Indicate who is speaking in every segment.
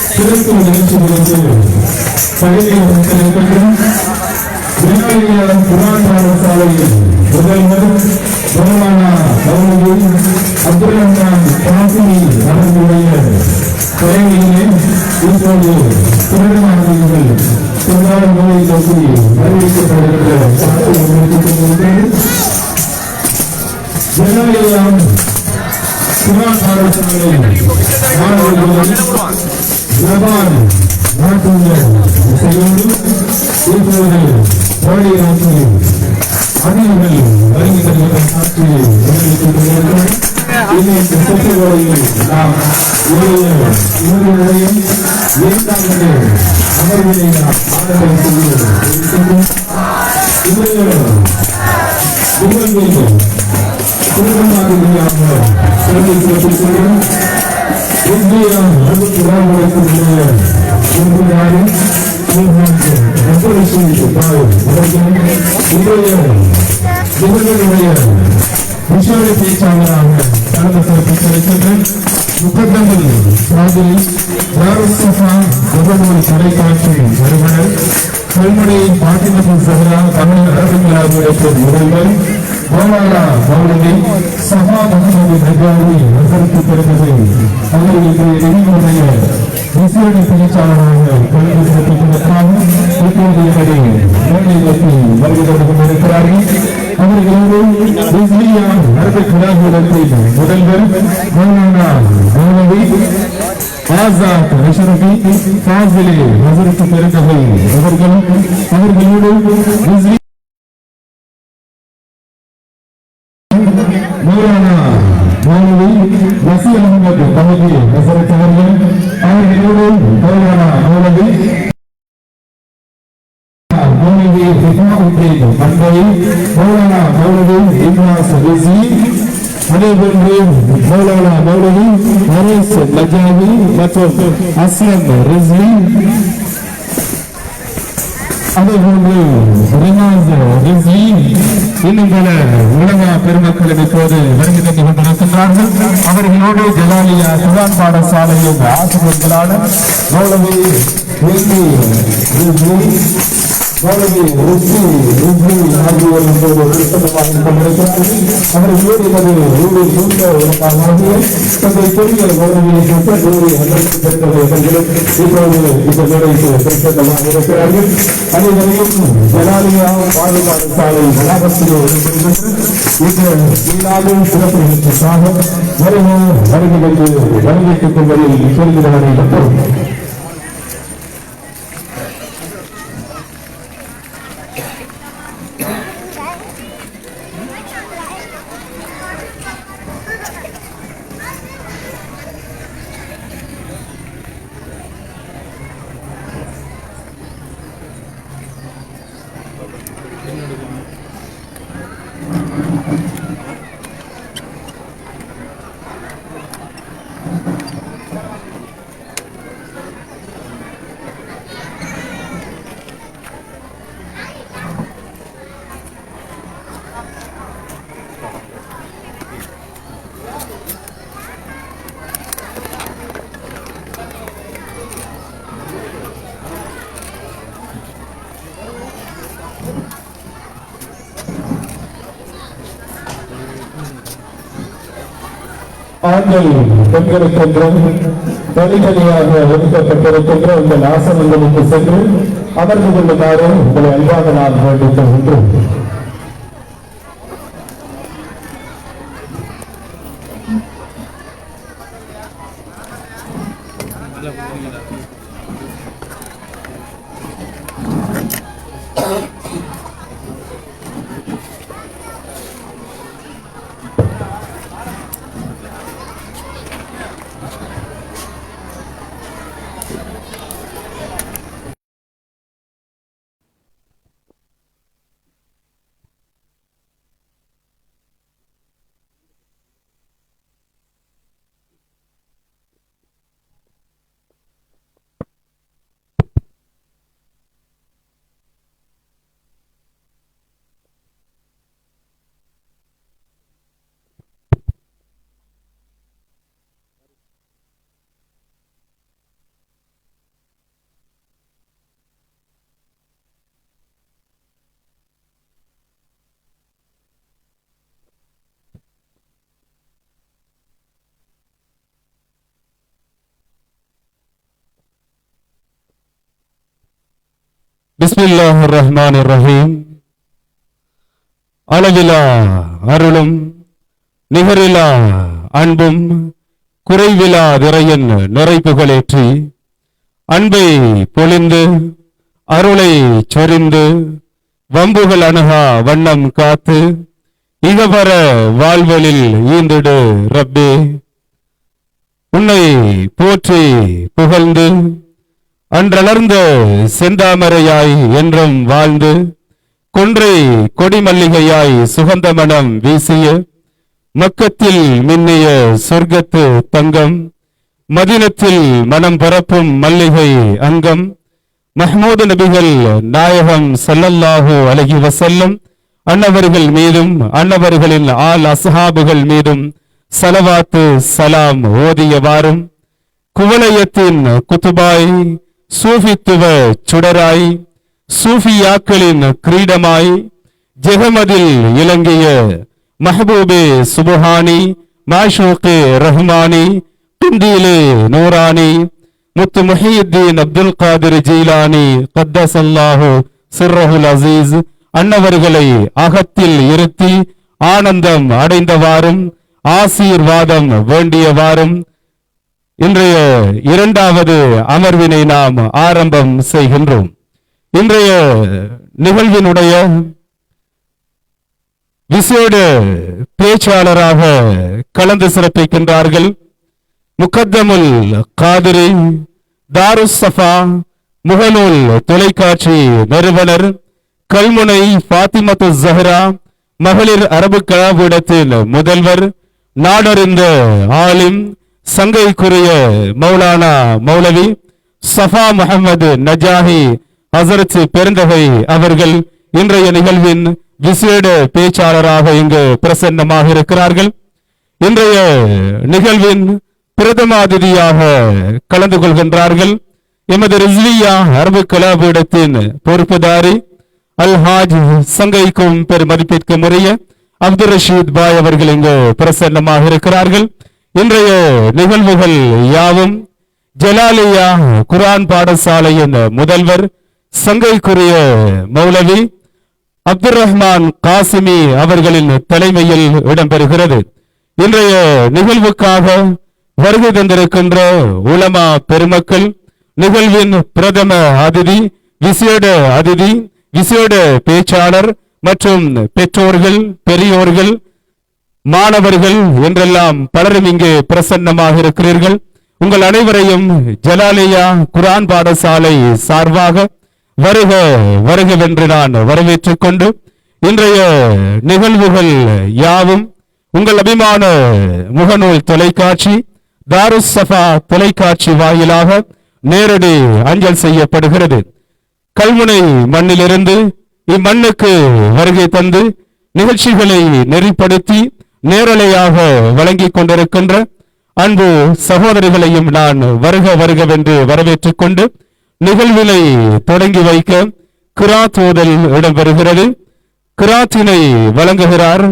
Speaker 1: சிறப்பு நிகழ்ச்சிகளுக்கு பகுதியை மக்களுக்கும் விநாயகர் குரான் பாடசாலையில் முதல்வர் மௌலானா மௌலவி அப்துல் ரஹ்மான் காசிமி அவர்களுடைய தலைமையிலே இப்போது திருமணமானவர்கள் சுகாதார நோயை பற்றி அறிவிக்கப்படுகின்ற விநாயகர் குரான் பாடசாலை மாணவர்கள் ஜபான் நாட்டுங்கள் செய்யோடு இப்போது கோடை நாட்டில் அணிகள் வருகின்ற காட்சியை நாம் இவர்களுடைய இரண்டாவது அமர்வினை நாம் ஆதரவு செய்கிறோம். குடும்பமாக விஷால பேச்சாளராக கடந்த சிறப்பித்திருக்கின்ற முகத்தமிழ் சாதிரி தொலைக்காட்சி நிறுவனர் கல்முனை பாத்திமத்து சஹரா தமிழ் அரசியலாளர்களுடைய முதல்வர் மௌலானா மௌலவி சஹா முகமது நஜாரி நசருக்கு பிறந்தது அவர்களுக்கு எதிர்ப்புடைய விசேட பேச்சாளராக கலந்து சிறப்பிப்பதற்காக இப்போது என்னுடைய மேடைகளுக்கு வருகை கொண்டிருக்கிறார்கள். அவர்களோடு அரபு கலாச்சாரத்தின் முதல்வர் மௌலானா மௌலவி ஆசாத் அஷ்ரஃபி ஃபாசிலே நசருக்கு பிறந்தவை அவர்களோடு மௌலானா மௌலவி வசீல் அஹமது தமதி நசரத் அவர்களோடு மௌலானா மௌலவி மௌலவி ஹிஃபாவுத்தீன் மன்வை மௌலானா மௌலவி இப்ராஸ் ரிஸ்வி அதேபோன்று மௌலானா மௌலவி ஹரீஸ் லஜாவி மற்றும் அஸ்லம் ரிஸ்வி அதேபோன்று ரிமாஸ் ரிஸ்வி இன்னும் பல உலக பெருமக்கள் இப்போது வருகை தந்து கொண்டிருக்கின்றார்கள். அவர்களோடு ஜலாலியா குர்ஆன் பாடசாலையின் ஆசிரியர்களான மௌலவி ஜலாலியா பாடசாலை வளாகத்தில் சிறப்பு நிகழ்ச்சிக்காக வருகைக்கு கொள்வதில் சொல்கிறவரை மட்டும் ஆண்கள் பெண்களுக்கென்றும் தனித்தனியாக ஒதுக்கப்பட்டிருக்கின்ற உங்கள் ஆசனங்களுக்கு சென்று அமர்ந்து கொள்ளுமாறு உங்களை அன்பாக நான் வேண்டிக்
Speaker 2: பிஸ்மில்லாஹிர் ரஹ்மானிர் ரஹீம். அளவிலா அருளும் நிகரிலா அன்பும் குறைவிலா நிறையின் நிறைப்புகளேற்றி அன்பை பொழிந்து அருளை சொரிந்து வம்புகள் அணுகா வண்ணம் காத்து இகபர வாழ்வலில் ஈந்திடு ரப்பே. உன்னை போற்றி புகழ்ந்து அன்றளர்ந்த செந்தாமரையாய் என்றும் வாழ்ந்து கொன்றை கொடிமல்லிகையாய் சுகந்த மனம் வீசிய மக்கத்தில் மின்னிய சொர்க்கத்து தங்கம் மதினத்தில் மனம் பரப்பும் மல்லிகை அங்கம் மஹ்மூது நபிகள் நாயகம் ஸல்லல்லாஹு அலைஹி வஸல்லம் அன்னவர்கள் மீதும் அன்னவர்களின் ஆல் அஸ்ஹாபுகள் மீதும் ஸலவாத்து சலாம் ஓதியவாறும் குவலயத்தின் குத்துபாய் சூஃபித்துவ சுடராய் சூஃபியாக்களின் கிரீடமாய் ஜெகமதில் இலங்கிய மஹபூபே சுபஹானி மாஷூகே ரஹ்மானி துந்தீலே நூரானி முத்து முஹியுத்தீன் அப்துல் காதிர் ஜீலானி கத்தஸல்லாஹு சிர்ரஹுல் அசீஸ் அன்னவர்களை அகத்தில் இருத்தி ஆனந்தம் அடைந்தவாறும் ஆசீர்வாதம் வேண்டியவாறும் இன்றைய இரண்டாவது அமர்வினை நாம் ஆரம்பம் செய்கின்றோம். இன்றைய நிகழ்வினுடைய விசேட பேச்சாளராக கலந்து சிறப்பிக்கின்றார்கள் முகத்தமுல் காதிரி தாருஸ் சஃபா முகநூல் தொலைக்காட்சி நிறுவனர் கல்முனை ஃபாத்திமத்து ஜஹ்ரா மகளிர் அரபு கலாபீடத்தின் முதல்வர் நாடறிந்த ஆலிம் சங்கைக்குரிய மௌலானா மௌலவி சஃபா முஹம்மது நஜாஹி ஹசரத் பெருந்தகை அவர்கள் இன்றைய நிகழ்வின் விசேட பேச்சாளராக இங்கு பிரசன்னமாக இருக்கிறார்கள். இன்றைய நிகழ்வின் பிரதம அதிதியாக கலந்து கொள்கின்றார்கள் எமது ரிஸ்வியா அரபு கலாபீடத்தின் பொறுப்புதாரி அல்ஹாஜ் சங்கைக்கும் பெருமதிப்பிற்கும் உரிய அப்துல் ரஷீத் பாய் அவர்கள் இங்கு பிரசன்னமாக இருக்கிறார்கள். இன்றைய நிகழ்வுகள் யாவும் ஜலாலியா குர்ஆன் பாடசாலையின் முதல்வர் சங்கைக்குரிய மௌலவி அப்துல் ரஹ்மான் காசிமி அவர்களின் தலைமையில் இடம்பெறுகிறது. இன்றைய நிகழ்வுக்காக வருகை தந்திருக்கின்ற உலமா பெருமக்கள், நிகழ்வின் பிரதம அதிதி, விசேட அதிதி, விசேட பேச்சாளர் மற்றும் பெற்றோர்கள், பெரியோர்கள், மாணவர்கள் என்றெல்லாம் பலரும் இங்கே பிரசன்னமாக இருக்கிறீர்கள். உங்கள் அனைவரையும் ஜலாலியா குர்ஆன் பாடசாலை சார்பாக வருக வருகவென்று நான் வரவேற்றுக் கொண்டு இன்றைய நிகழ்வுகள் யாவும் உங்கள் அபிமான முகநூல் தொலைக்காட்சி தாருஸ் சஃபா தொலைக்காட்சி வாயிலாக நேரடி அஞ்சல் செய்யப்படுகிறது. கல்முனை மண்ணிலிருந்து இம்மண்ணுக்கு வருகை தந்து நிகழ்ச்சிகளை நெறிப்படுத்தி நேரலையாக வழங்கிக் கொண்டிருக்கின்ற அன்பு சகோதரிகளையும் நான் வருக வருகவென்று வரவேற்றுக் கொண்டு நிகழ்வினை தொடங்கி வைக்க கிராத் ஓதல் இடம்பெறுகிறது. கிராத்தினை வழங்குகிறார்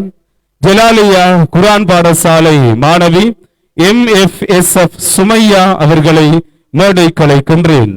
Speaker 2: ஜலாலியா குர்ஆன் பாடசாலை மாணவி MFSF சுமையா அவர்களை மேடை கலைக்கின்றேன்.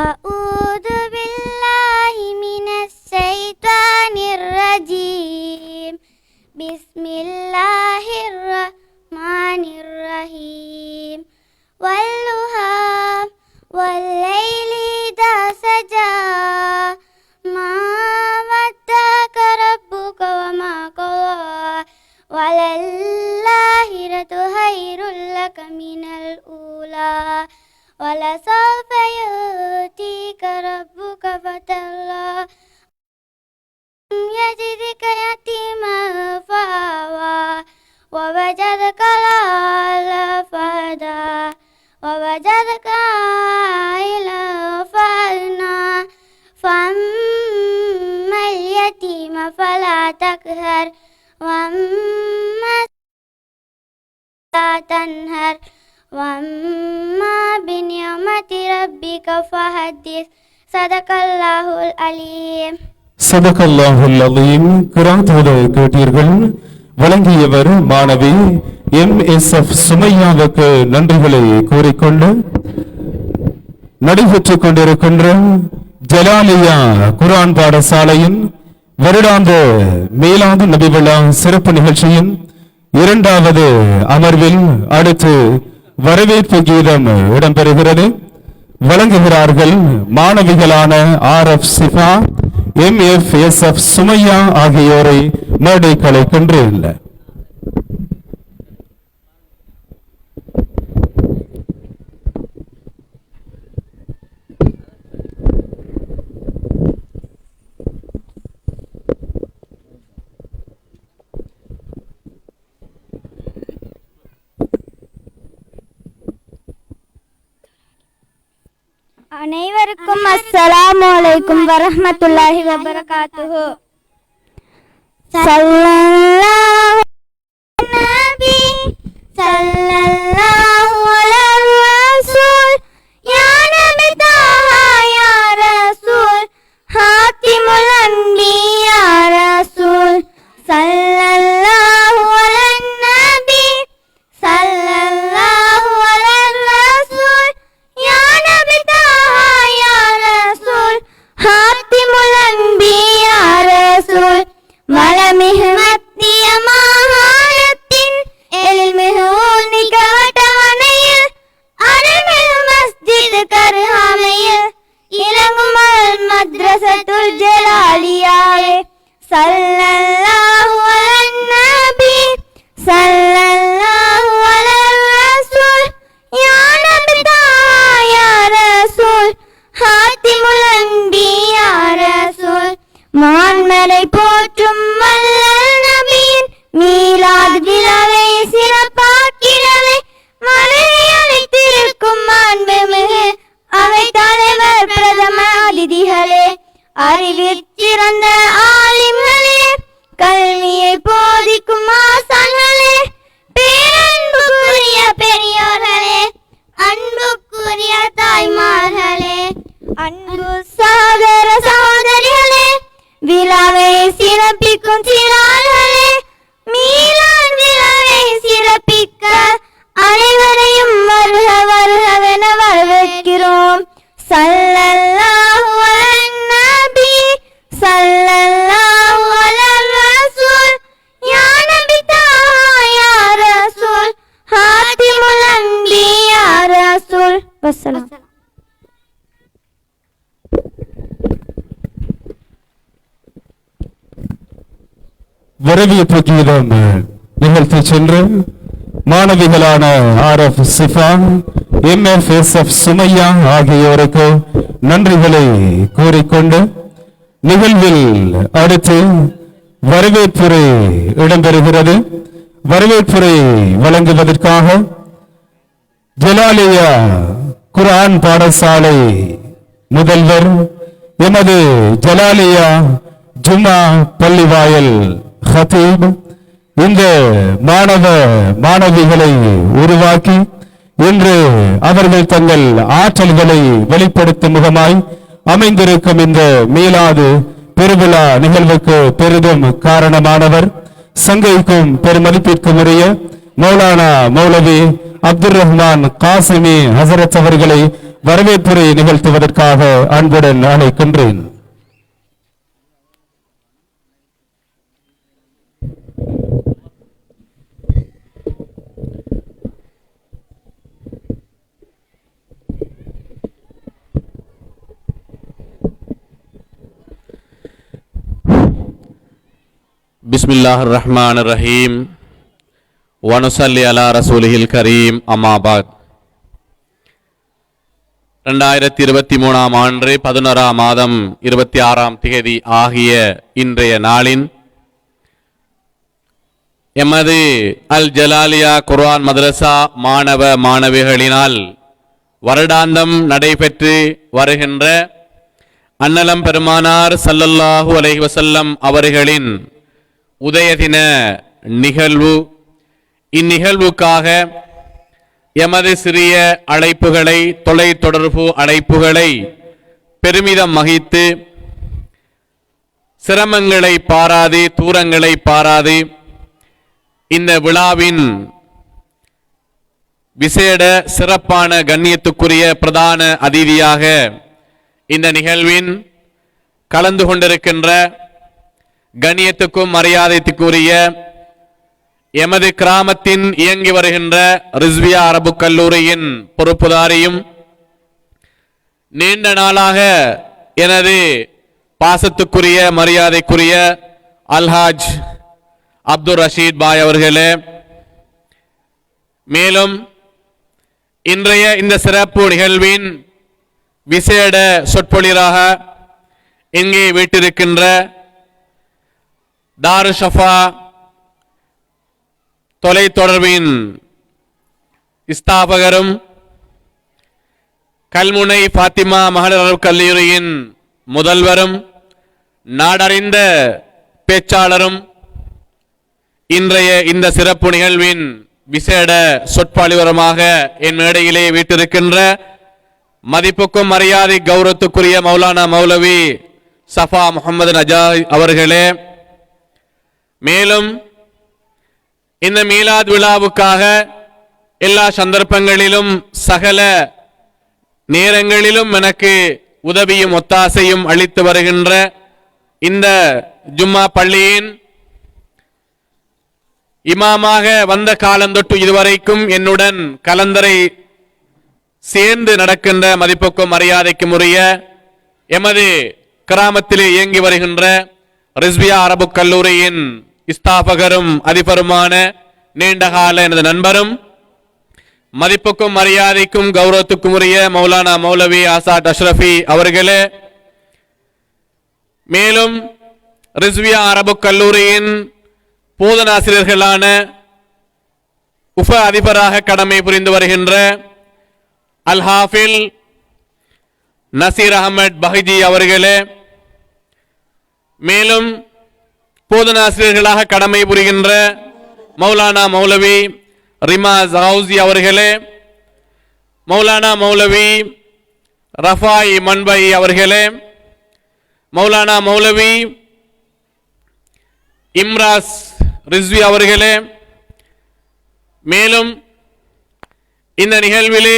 Speaker 3: أعوذ بالله من الشيطان الرجيم بسم الله الرحمن الرحيم والضحى والليل إذا سجى ما ودعك ربك وما قلى وللآخرة خير لك من الأولى ولسوف يؤتيك ربك فترضى يجدك يتيما فآوى ووجدك ضالا فهدى ووجدك عائلا فأغنى فأما اليتيم فلا تقهر وأما لا تنهر وأما بنعمة ربك فحدث صدق الله العليم.
Speaker 2: சதகல்லாஹுல் அலீம். குர்ஆனோடு கேட்டீர்கள். வழங்கியவர் மாணவி MSF சுமையாவுக்கு நன்றிகளை கூறிக்கொண்டு நடைபெற்றுக் கொண்டிருக்கின்ற ஜலாலியா குர்ஆன் பாடசாலையின் வருடாந்த மீலாது நபி விழா சிறப்பு நிகழ்ச்சியின் இரண்டாவது அமர்வில் அடுத்து வரவேற்பு கீதம் இடம்பெறுகிறது. வழங்குகிறார்கள் மாணவிகளான RF சிஃபா, MFSF சுமையா ஆகியோரை மேடை கலைக்கின்றேன்.
Speaker 3: அனைவருக்கும் அஸ்ஸலாமு அலைக்கும் வரஹ்மத்துல்லாஹி வபரகாத்துஹு. ஸல்லல்லாஹு நபி ஸல்லல்லாஹு அலைஹி ரசூல் யா நபி தாஹா யா ரசூல் ஹாத்திமுல் அன்பியா ரசூல் ஸல்லல்லாஹு அலைஹி நபி ஸல்லல்லாஹு அலைஹி ரசூல் யா நபி ஹாத்திமுல் அன்பியா ரசூல் வளமிகு மத்திய மாகாணத்தின் எழில்மிகு நிகழ்வட்டவணையில் அருள்மிகு மஸ்ஜித் கருஹாமையில் இறங்கும் மத்ரஸத்துல் ஜலாலியாவே ஸல்லல்லாஹு அலைஹி நபி ஸல்லல்லாஹு அலைஹி ரசூல் யா நபி தாஹா யா ரசூல் ஹாத்திமுல் அன்பியா ரசூல் மான்மறை போற்றும் வல்லல் நபியின் மீலாது விழாவை சிறப்பாக்கிடவே மலையை அழைத்திருக்கும் மாண்புமிகு அவை தலைவர் பிரதம அதிதிகளே, அறிவிறந்த ஆலிம்களே, கல்வியை போதிக்கும் ஆசான்களே, பேரன்புக்குரிய பெரியோர்களே, அன்புக்குரிய தாய்மார்களே, அன்பு சகோதர சகோதரிகளே, விழாவை சிறப்பிக்கும் சிறார்களே, மீலான் விழாவை சிறப்பிக்க அனைவரையும் வருக வருகவென வரவேற்கிறோம். ஸல்லல்லாஹு அலைஹி நபி ஸல்லல்லாஹு அலைஹி ரசூல் யா நபி தாஹா யா ரசூல் ஹாத்திமுல் அன்பியா ரசூல். வஸ்ஸலாம்.
Speaker 2: வரவேற்பு கீதம் நிகழ்த்தி சென்று மாணவிகளான RF சிஃபா, MFSF சுமையா ஆகியோருக்கு நன்றிகளை கூறிக்கொண்டு நிகழ்வில் அடுத்து வரவேற்புரை இடம்பெறுகிறது. வரவேற்புரை வழங்குவதற்காக ஜலாலியா குர்ஆன் பாடசாலை முதல்வர் எமது ஜலாலியா ஜும்மா பள்ளிவாயல் ஹதீப் இந்த மாணவ மாணவிகளை உருவாக்கி இன்று அவர்கள் தங்கள் ஆற்றல்களை வெளிப்படுத்தும் முகமாய் அமைந்திருக்கும் இந்த மீலாது பெருவிழா நிகழ்வுக்கு பெரிதும் காரணமானவர், சங்கைக்கும் பெருமதிப்பிற்கும் உரிய மௌலானா மௌலவி அப்துல் ரஹ்மான் காசிமி ஹசரத் அவர்களை வரவேற்புரை நிகழ்த்துவதற்காக அன்புடன் அழைக்கின்றேன்.
Speaker 4: பிஸ்மில்லாஹிர் ரஹ்மானிர் ரஹீம் வனுசல்லி அலா ரசூலிஹில் கரீம். அம்மாபாத். 2023 ஆண்டு 11 மாதம் 26 திகதி ஆகிய இன்றைய நாளின் எமது அல் ஜலாலியா குர்ஆன் மதரசா மாணவ மாணவிகளினால் வருடாந்தம் நடைபெற்று வருகின்ற அன்னலம் பெருமானார் ஸல்லல்லாஹு அலைஹி வஸல்லம் அவர்களின் உதயதின நிகழ்வு. இந்நிகழ்வுக்காக எமது சிறிய அழைப்புகளை, தொலை தொடர்பு அழைப்புகளை பெருமிதம் வகித்து சிரமங்களை பாராது, தூரங்களை பாராது இந்த விழாவின் விசேட சிறப்பான கண்ணியத்துக்குரிய பிரதான அதிதியாக இந்த நிகழ்வின் கலந்து கொண்டிருக்கின்ற கண்ணியத்துக்கும் மரியாதைக்குரிய எமது கிராமத்தின் இயங்கி வருகின்ற ரிஸ்வியா அரபு கல்லூரியின் பொறுப்புதாரியும் நீண்ட நாளாக எனது பாசத்துக்குரிய மரியாதைக்குரிய அல்ஹாஜ் அப்துல் ரஷீத் பாய் அவர்களே, மேலும் இன்றைய இந்த சிறப்பு நிகழ்வின் விசேட சொற்பொழிவாக இங்கே வீட்டிருக்கின்ற தாரு ஷஃபா தொலைத்தொடர்பின் ஸ்தாபகரும் கல்முனை பாத்திமா மகளிர் கல்லூரியின் முதல்வரும் நாடறிந்த பேச்சாளரும் இன்றைய இந்த சிறப்பு நிகழ்வின் விசேட சொற்பொழிவரமாக என் மேடையிலே வீட்டிருக்கின்ற மதிப்புக்கும் மரியாதை கௌரவத்துக்குரிய மௌலானா மௌலவி சஃபா முகமது நஜா அவர்களே, மேலும் இந்த மீலாத் விழாவுக்காக எல்லா சந்தர்ப்பங்களிலும் சகல நேரங்களிலும் எனக்கு உதவியும் ஒத்தாசையும் அளித்து வருகின்ற இந்த ஜும்மா பள்ளியின் இமாமாக வந்த காலந்தொட்டு இதுவரைக்கும் என்னுடன் கலந்தரை சேர்ந்து நடக்கின்ற மதிப்புக்கும் மரியாதைக்கும் உரிய எமது கிராமத்திலே இயங்கி வருகின்ற ரிஸ்வியா அரபு கல்லூரியின் ஸ்தாபகரும் அதிபருமான நீண்டகால எனது நண்பரும் மதிப்புக்கும் மரியாதைக்கும் கௌரவத்துக்கும் உரிய மௌலானா மௌலவி ஆசாத் அஷ்ரஃபி அவர்களே, மேலும் ரிஸ்வியா அரபு கல்லூரியின் போதனாசிரியர்களான உப அதிபராக கடமை புரிந்து வருகின்ற அல் ஹாஃபில் நசீர் அகமது பஹிஜி அவர்களே, மேலும் போதனாசிரியர்களாக கடமை புரிகின்ற மௌலானா மௌலவி ரிமாஸ் ஹவுசி அவர்களே, மௌலானா மௌலவி ரஃபாய் மன்பை அவர்களே, மௌலானா மௌலவி இம்ராஸ் ரிஸ்வி அவர்களே, மேலும் இந்த நிகழ்விலே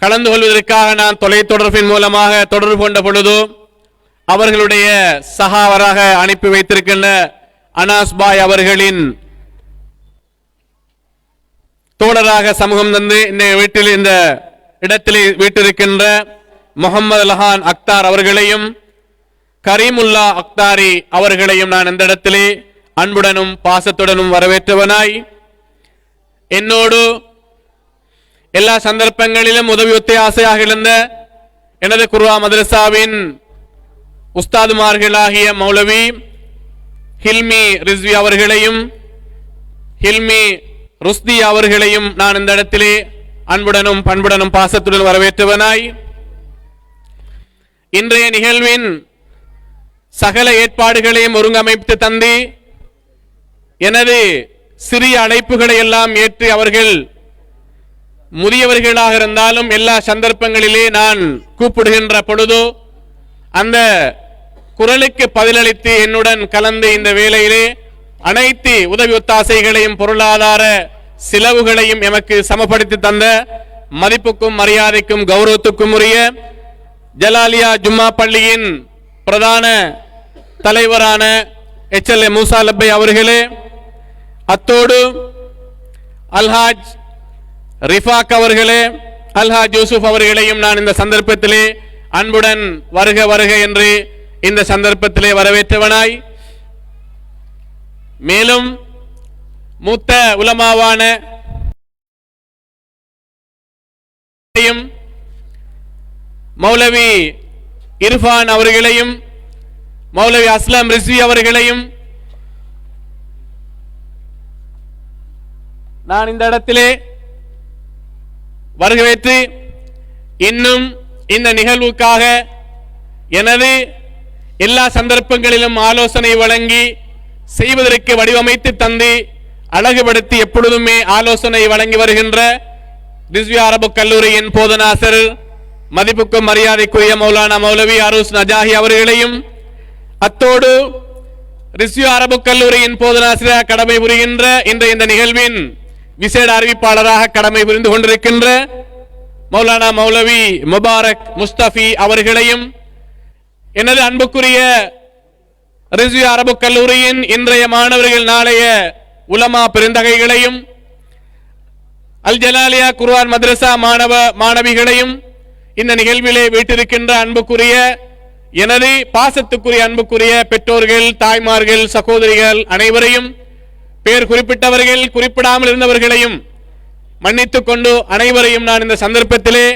Speaker 4: கலந்து கொள்வதற்காக நான் தொலைத்தொடர்பின் மூலமாக தொடர்பு கொண்ட பொழுது அவர்களுடைய சகாவராக அனுப்பி வைத்திருக்கின்ற அனாஸ் பாய் அவர்களின் தோழராக சமூகம் தந்து இந்த வீட்டில் இந்த இடத்திலே வீட்டிருக்கின்ற முகமது லஹான் அக்தார் அவர்களையும் கரீமுல்லா அக்தாரி அவர்களையும் நான் இந்த இடத்திலே அன்புடனும் பாசத்துடனும் வரவேற்றவனாய் என்னோடு எல்லா சந்தர்ப்பங்களிலும் உதவி ஒத்தாசையாக இருந்த எனது குர்ஆ மதரசாவின் உஸ்தாதுமார்களாகிய மௌலவி ஹில்மி ரிஸ்வி அவர்களையும் ஹில்மி ருஸ்தி அவர்களையும் நான் இந்த இடத்திலே அன்புடனும் பண்புடனும் பாசத்துடன் வரவேற்றவனாய் இன்றைய நிகழ்வின் சகல ஏற்பாடுகளையும் ஒருங்கமைத்து தந்து எனது சிறிய அழைப்புகளை எல்லாம் ஏற்று அவர்கள் முதியவர்களாக இருந்தாலும் எல்லா சந்தர்ப்பங்களிலே நான் கூப்பிடுகின்ற பொழுதோ அந்த குரலுக்கு பதிலளித்து என்னுடன் கலந்து இந்த வேளையிலே அனைத்து உதவி ஒத்தாசைகளையும் பொருளாதார செலவுகளையும் எமக்கு சமப்படுத்தி தந்த மதிப்புக்கும் மரியாதைக்கும் கௌரவத்துக்கும் உரிய ஜலாலியா ஜும்மா பள்ளியின் பிரதான தலைவரான HLA மூசா லப்பை அவர்களே, அத்தோடு அல்ஹாஜ் ரிஃபாக் அவர்களே, அல்ஹாஜ் யூசுப் அவர்களையும் நான் இந்த சந்தர்ப்பத்திலே அன்புடன் வருக வருக என்று இந்த சந்தர்ப்பத்திலே வரவேற்றவனாய் மேலும் மூத்த உலமாவான மௌலவி இர்ஃபான் அவர்களையும் மௌலவி அஸ்லாம் ரிஸ்வி அவர்களையும் நான் இந்த இடத்திலே வரவேற்று இன்னும் இந்த நிகழ்வுக்காக எனது எல்லா சந்தர்ப்பங்களிலும் ஆலோசனை வழங்கி செய்வதற்கு வடிவமைத்து தந்து அழகுபடுத்தி எப்பொழுதுமே ஆலோசனை வழங்கி வருகின்ற ரிஸ்வி அரபு கல்லூரியின் போதனாசர் மதிப்புக்கும் மரியாதைக்குரிய மௌலானா மௌலவி அரூஸ் நஜாஹி அவர்களையும், அத்தோடு ரிஸ்வி அரபு கல்லூரியின் போதனாசிரியர் கடமை புரிகின்ற இந்த நிகழ்வின் விசேட அறிவிப்பாளராக கடமை புரிந்து கொண்டிருக்கின்ற மௌலானா மௌலவி முபாரக் முஸ்தபி அவர்களையும், எனது அன்புக்குரிய ரிஸ்வி அரபு கல்லூரியின் இன்றைய மாணவர்கள் நாளைய உலமா பெருந்தகைகளையும், அல் ஜலாலியா குர்ஆன் மദ്രസா மாணவ மாணவிகளையும், இந்த நிகழ்விலே வீட்டிருக்கின்ற அன்புக்குரிய எனது பாசத்துக்குரிய அன்புக்குரிய பெற்றோர்கள், தாய்மார்கள், சகோதரிகள் அனைவரையும், பேர் குறிப்பிட்டவர்கள் குறிப்பிடாமல் இருந்தவர்களையும் மன்னித்துக் கொண்டு அனைவரையும் நான் இந்த சந்தர்ப்பத்திலே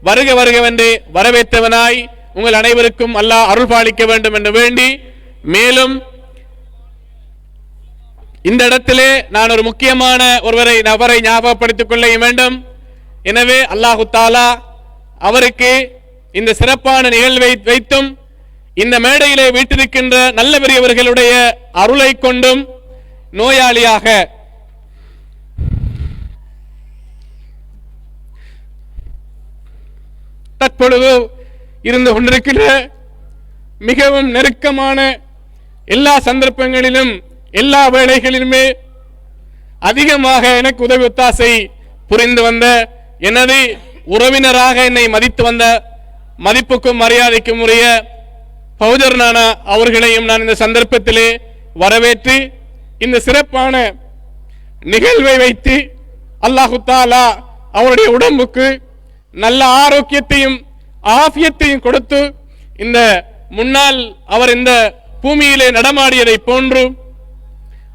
Speaker 4: வருக வருகவென்று வரவேற்றவனாய் உங்கள் அனைவருக்கும் அல்லாஹ் அருள் பாலிக்க வேண்டும் என்று வேண்டி, மேலும் இந்த இடத்திலே நான் ஒரு முக்கியமான நபரை ஞாபகப்படுத்திக் கொள்ள வேண்டும். எனவே அல்லாஹு தாலா அவருக்கு இந்த சிறப்பான நிகழ்வை வைத்தும் இந்த மேடையிலே வீட்டிருக்கின்ற நல்ல பெரியவர்களுடைய அருளை கொண்டும் நோயாளியாக தற்பொழுது இருந்து கொண்டிருக்கின்ற மிகவும் நெருக்கமான எல்லா சந்தர்ப்பங்களிலும் எல்லா வேளைகளிலுமே அதிகமாக எனக்கு உதவி ஒத்தாசை புரிந்து வந்த எனது உறவினராக என்னை மதித்து வந்த மதிப்புக்கும் மரியாதைக்கும் உரிய பௌஜர் நானா அவர்களையும் நான் இந்த சந்தர்ப்பத்திலே வரவேற்று இந்த சிறப்பான நிகழ்வை வைத்து அல்லாஹு தாலா அவருடைய உடம்புக்கு நல்ல ஆரோக்கியத்தையும் ஆஃபியத்தையும் கொடுத்து இந்த முன்னால் அவர் இந்த பூமியிலே நடமாடியதை போன்று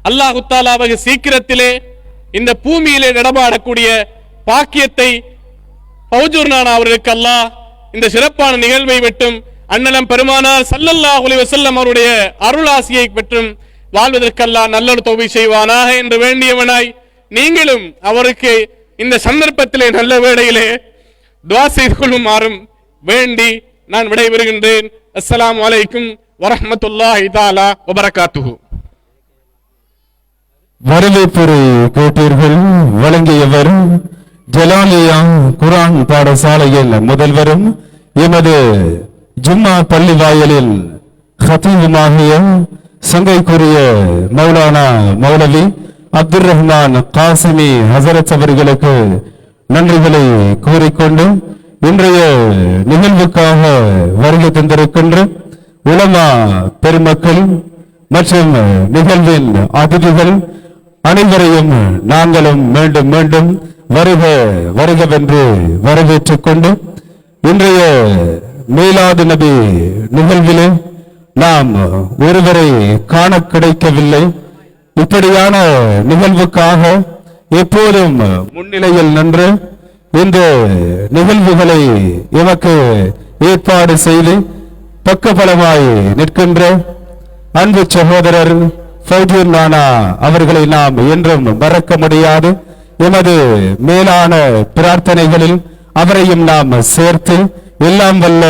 Speaker 4: அல்லாஹு தாலா அவர்கள் சீக்கிரத்திலே இந்த பூமியிலே நடமாடக்கூடிய பாக்கியத்தை பௌஜூர் நானா அவர்களுக்கு அல்லாஹ் இந்த சிறப்பான நிகழ்வை விட்டும் அண்ணலம் பெருமானார் ஸல்லல்லாஹு அலைஹி வஸல்லம் அவருடைய அருளாசியை பெற்றும் வாழ்வதற்கு அல்லாஹ் நல்லொரு தௌஃபீக் செய்வானாக என்று வேண்டியவனாய், நீங்களும் அவருக்கு இந்த சந்தர்ப்பத்திலே நல்ல வேளையிலே துஆ செய்து கொள்ளுமாறும் வேண்டி நான் விடைபெறுகின்றேன். அஸ்ஸலாமு அலைக்கும் வரஹ்மத்துல்லாஹி தஆலா வபரகாத்துஹு.
Speaker 2: வரவேற்புரை கேட்டீர்கள். வழங்கியவர் ஜலாலியா குர்ஆன் பாடசாலையில் முதல்வரும் எமது ஜும்மா பள்ளி வாயலில் ஹதீபுமாகிய சங்கைக்குரிய மௌலானா மௌலவி அப்துல் ரஹ்மான் காசிமி ஹசரத் அவர்களுக்கு நன்றிகளை கூறிக்கொண்டு இன்றைய நிகழ்வுக்காக வருகை தந்திருக்கின்ற உலமா பெருமக்கள் மற்றும் நிகழ்வின் அதிதிகள் அனைவரையும் நாங்களும் மீண்டும் மீண்டும் வருக வருகவென்று வரவேற்றுக் கொண்டு இன்றைய மீலாது நபி நிகழ்விலே நாம் ஒருவரை காண கிடைக்கவில்லை. இப்படியான நிகழ்வுக்காக எப்போதும் முன்னிலையில் நின்று இந்த நிகழ்வுகளை எமக்கு ஏற்பாடு செய்து பக்கபலமாய் நிற்கின்ற அன்பு சகோதரர் ஃபௌஜூர் நானா அவர்களை நாம் என்றும் மறக்க முடியாது. எமது மேலான பிரார்த்தனைகளில் அவரையும் நாம் சேர்த்து எல்லாம் வல்ல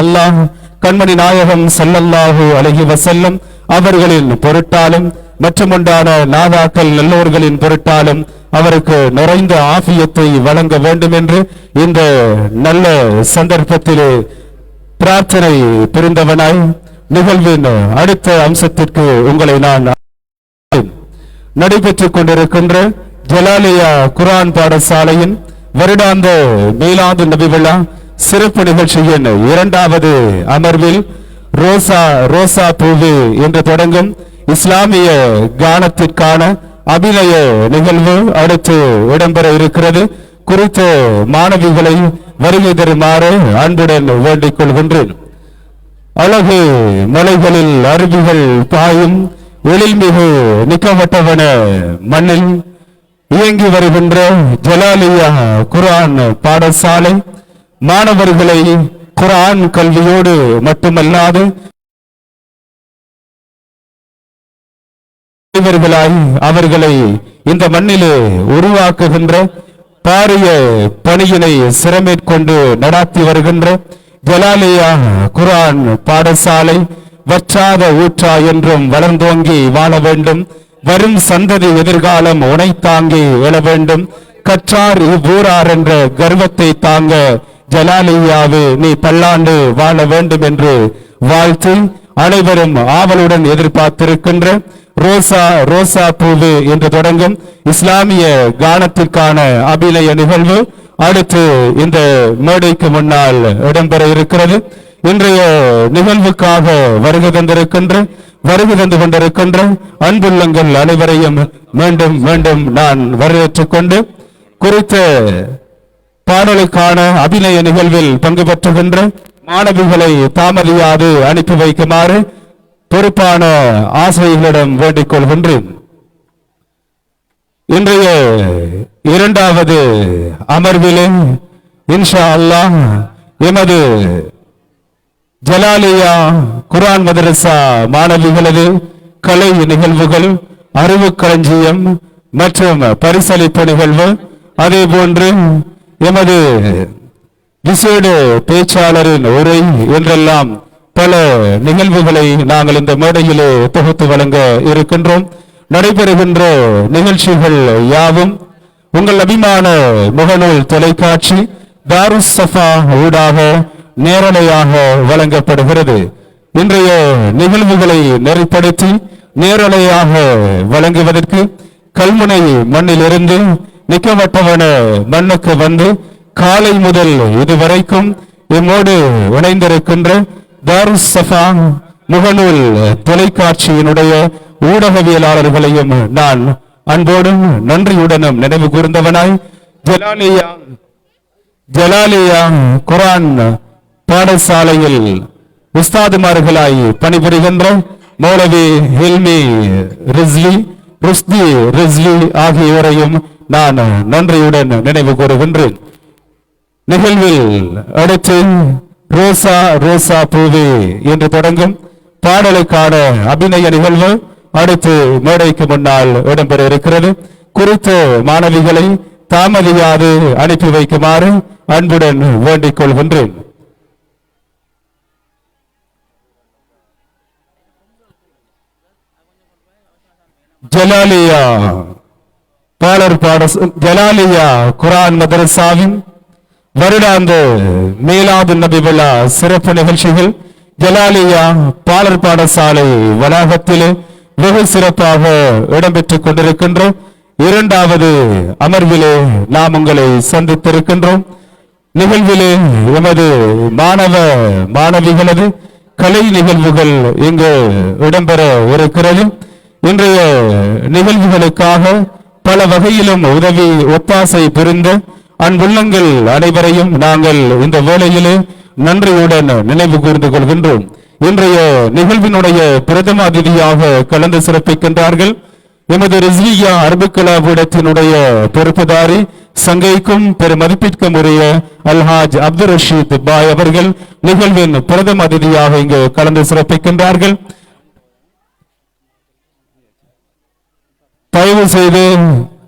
Speaker 2: அல்லாஹ் கண்மணி நாயகம் ஸல்லல்லாஹு அலைஹி வஸல்லம் அவர்களின் பொருட்டாலும் மற்றுமுண்டான நாதாக்கள் நல்லோர்களின் பொருட்டாலும் அவருக்கு நிறைந்த ஆஃபியத்தை வழங்க வேண்டும் என்று இந்த நல்ல சந்தர்ப்பத்திலே பிரார்த்தனை புரிந்தவனாய் நிகழ்வின் அடுத்த அம்சத்திற்கு உங்களை நான் நடைபெற்றுக் கொண்டிருக்கின்ற ஜலாலியா குர்ஆன் பாடசாலையின் வருடாந்த மீலாது நபி விழா சிறப்பு நிகழ்ச்சியின் இரண்டாவது அமர்வில் ரோசா ரோசா பூவு என்று தொடங்கும் இஸ்லாமிய கானத்திற்கான அபிநய நிகழ்வு அடுத்து இடம்பெற இருக்கிறது. குறித்த மாணவிகளை வருகை தருமாறு அன்புடன் வேண்டிக் கொள்கின்றேன். அழகு மலைகளில் அருவிகள் பாயும் எழில்மிகு நிக்கவட்டவன மண்ணில் இயங்கி வருகின்ற ஜலாலியா குர்ஆன் பாடசாலை மாணவர்களை குர்ஆன் கல்வியோடு மட்டுமல்லாது அவர்களை இந்த மண்ணிலே உருவாக்குகின்ற பாரிய பணியினை சிரமேற்கொண்டு நடாத்தி வருகின்ற ஜலாலியா குர்ஆன் பாடசாலை வற்றாத ஊற்றா என்றும் வளர்ந்தோங்கி வாழ வேண்டும். வரும் சந்ததி எதிர்காலம் உனை தாங்கி எழ வேண்டும். கற்றார் இவ்வூரார் என்ற கர்வத்தை தாங்க ஜலாலியாவே நீ பல்லாண்டு வாழ வேண்டும் என்று வாழ்த்து அனைவரும் ஆவலுடன் எதிர்பார்த்திருக்கின்ற ரோசா ரோசா பூவு என்று தொடங்கும் இஸ்லாமிய கானத்திற்கான அபிநய நிகழ்வு அடுத்து இந்த மேடைக்கு முன்னால் இடம்பெற இருக்கிறது. இன்றைய நிகழ்வுக்காக வருகை தந்து கொண்டிருக்கின்ற அன்புள்ளங்கள் அனைவரையும் மீண்டும் மீண்டும் நான் வரவேற்றுக் கொண்டு குறித்த பாடலுக்கான அபிநய நிகழ்வில் பங்கு பெற்றுகின்ற மாணவிகளை தாமதியாது அனுப்பி வைக்குமாறு பொறுப்பான ஆசிரியர்களிடம் வேண்டிக் கொள்கின்றேன். இன்றைய இரண்டாவது அமர்விலே இன்ஷா அல்லாஹ் எமது ஜலாலியா குர்ஆன் மதரசா மாணவிகளது கலை நிகழ்வுகள், அறிவு களஞ்சியம் மற்றும் பரிசளிப்பு நிகழ்வு, அதே போன்று எமது விசேட பேச்சாளரின் உரை என்றெல்லாம் பல நிகழ்வுகளை நாங்கள் இந்த மேடையிலே தொகுத்து வழங்க இருக்கின்றோம். நடைபெறுகின்ற நிகழ்ச்சிகள் யாவும் உங்கள் அபிமான முகநூல் தொலைக்காட்சி தாருஸ் சஃபா ஊடாக நேரலையாக வழங்கப்படுகிறது. இன்றைய நிகழ்வுகளை நெறிப்படுத்தி நேரலையாக வழங்குவதற்கு கல்முனை மண்ணிலிருந்து நிக்கவட்டவன மண்ணுக்கு வந்து காலை முதல் இதுவரைக்கும் எம்மோடு இணைந்திருக்கின்ற தாருஸ் சஃபா முகநூல் தொலைக்காட்சியினுடைய ஊடகவியலாளர்களையும் நான் அன்போடும் நன்றியுடனும் நினைவு கூர்ந்தவனாய் ஜலாலியா குர்ஆன் பாடசாலையில் உஸ்தாதுமார்களாய் பணிபுரிகின்ற மௌலவி ஹில்மி ருஸ்தி ரிஸ்லி ஆகியோரையும் நான் நன்றியுடன் நினைவு கூறுகின்றேன். நிகழ்வில் அடுத்து ரோசா ரோசா பூவே என்று தொடங்கும் பாடலுக்கான அபிநய நிகழ்வு அடுத்து மேடைக்கு முன்னால் இடம்பெற இருக்கிறது. குறித்த மாணவிகளை தாமதியாது அனுப்பி வைக்குமாறு அன்புடன் வேண்டிக் கொள்கின்றேன். ஜலாலியா குர்ஆன் மதரசாவின் வருடாந்த மீலாது நபி விழா சிறப்பு நிகழ்ச்சிகள் ஜலாலியா பாலர் பாடசாலை வளாகத்திலே வெகு சிறப்பாக இடம்பெற்றுக் கொண்டிருக்கின்ற இரண்டாவது அமர்விலே நாம் உங்களை சந்தித்திருக்கின்றோம். நிகழ்விலே எமது மாணவிகளது கலை நிகழ்வுகள் இங்கு இடம்பெற இருக்கிறது. இன்றைய நிகழ்வுகளுக்காக பல வகையிலும் உதவி ஒத்தாசை புரிந்த அன்புள்ளங்கள் அனைவரையும் நாங்கள் இந்த வேளையிலே நன்றியுடன் நினைவு கூர்ந்து கொள்கின்றோம். இன்றைய நிகழ்வினுடைய பிரதம அதிதியாக கலந்து சிறப்பிக்கின்றார்கள் எமது ரிஸ்லியா அரபுக்கலாபீடத்தினுடைய பொறுப்புதாரி சங்கைக்கும் பெருமதிப்பிற்கும் உரிய அல்ஹாஜ் அப்துல் ரஷீத் பாய் அவர்கள் நிகழ்வின் பிரதம அதிதியாக இங்கு கலந்து சிறப்பிக்கின்றார்கள். தயவு செய்து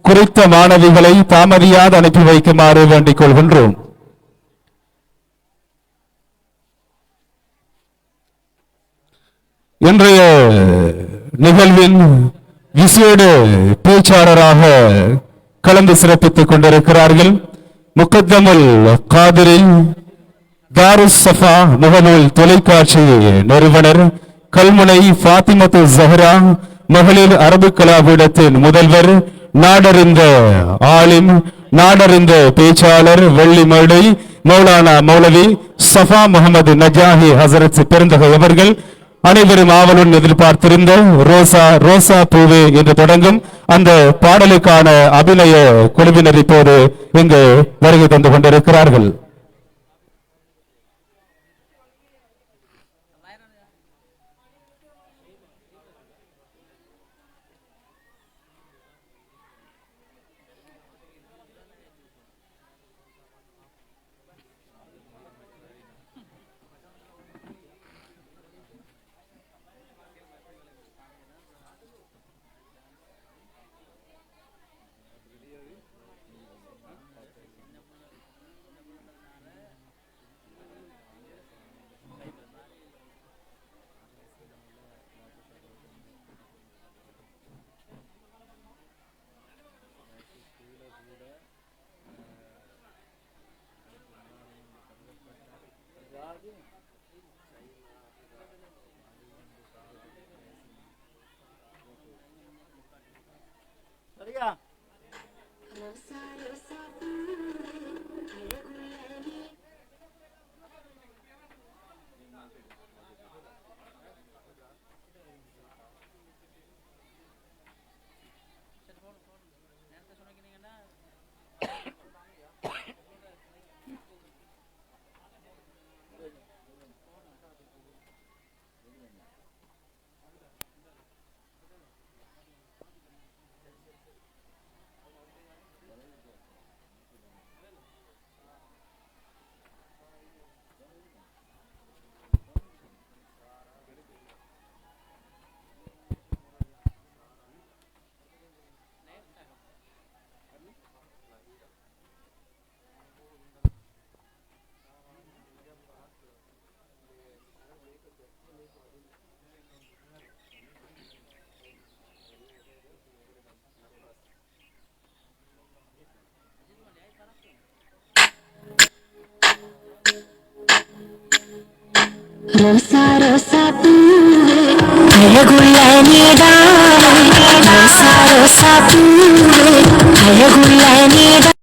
Speaker 2: குறித்த மாணவிகளை தாமதியாது அனுப்பி வைக்குமாறு வேண்டிக் கொள்கின்றோம். இன்றைய நிகழ்வின் விசேட பேச்சாளராக கலந்து சிறப்பித்துக் கொண்டிருக்கிறார்கள் முகத்தமுல் காதிரி தாருஸ் சஃபா முகநூல் தொலைக்காட்சி நிறுவனர் கல்முனை ஃபாத்திமத்து ஜஹ்ரா மகளிர் அரபு கலாபீடத்தின் முதல்வர் நாடறிந்த ஆலிம் நாடறிந்த பேச்சாளர் வெள்ளிமேடை மௌலானா மௌலவி சஃபா முகமது நஜாஹி ஹசரத் பெருந்தகை அவர்கள் அனைவரும் ஆவலுடன் எதிர்பார்த்திருந்த ரோசா ரோசா பூவே என்று தொடங்கும் அந்த பாடலுக்கான அபிநய குழுவினர் இப்போது இங்கு வருகை தந்து கொண்டிருக்கிறார்கள்.
Speaker 5: ரோசா ரோசா பூவே அழகுள்ள நீதானே ரோசா ரோசா பூவே அழகுள்ள நீதானே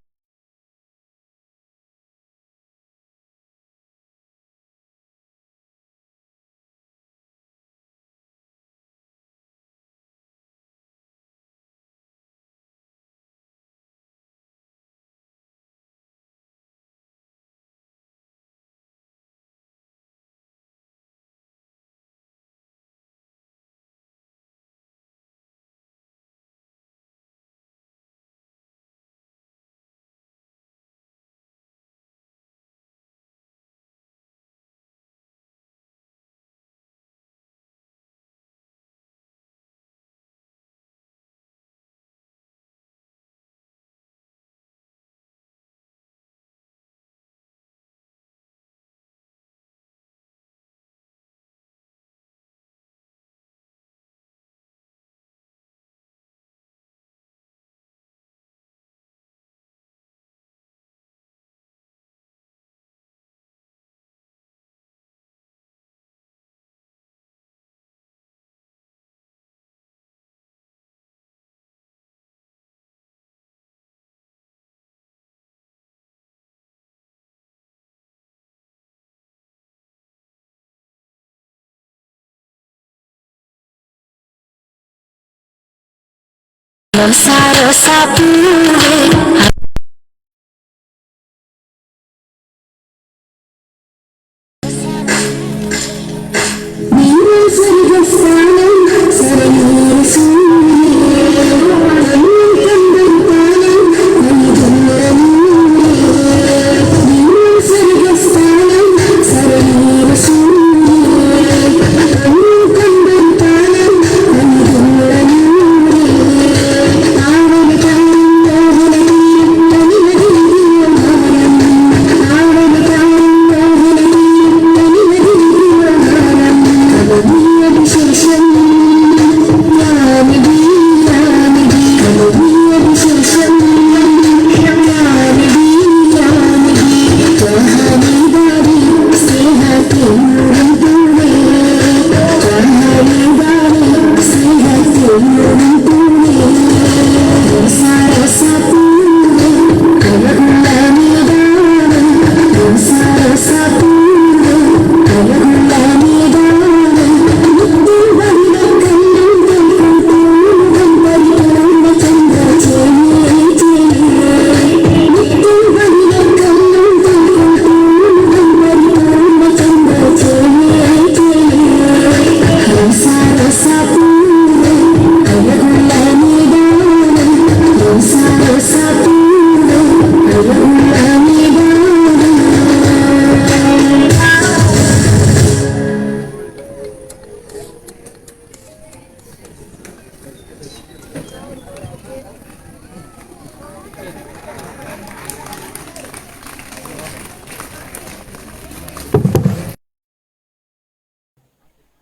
Speaker 5: ரோசா ரோசா பூவே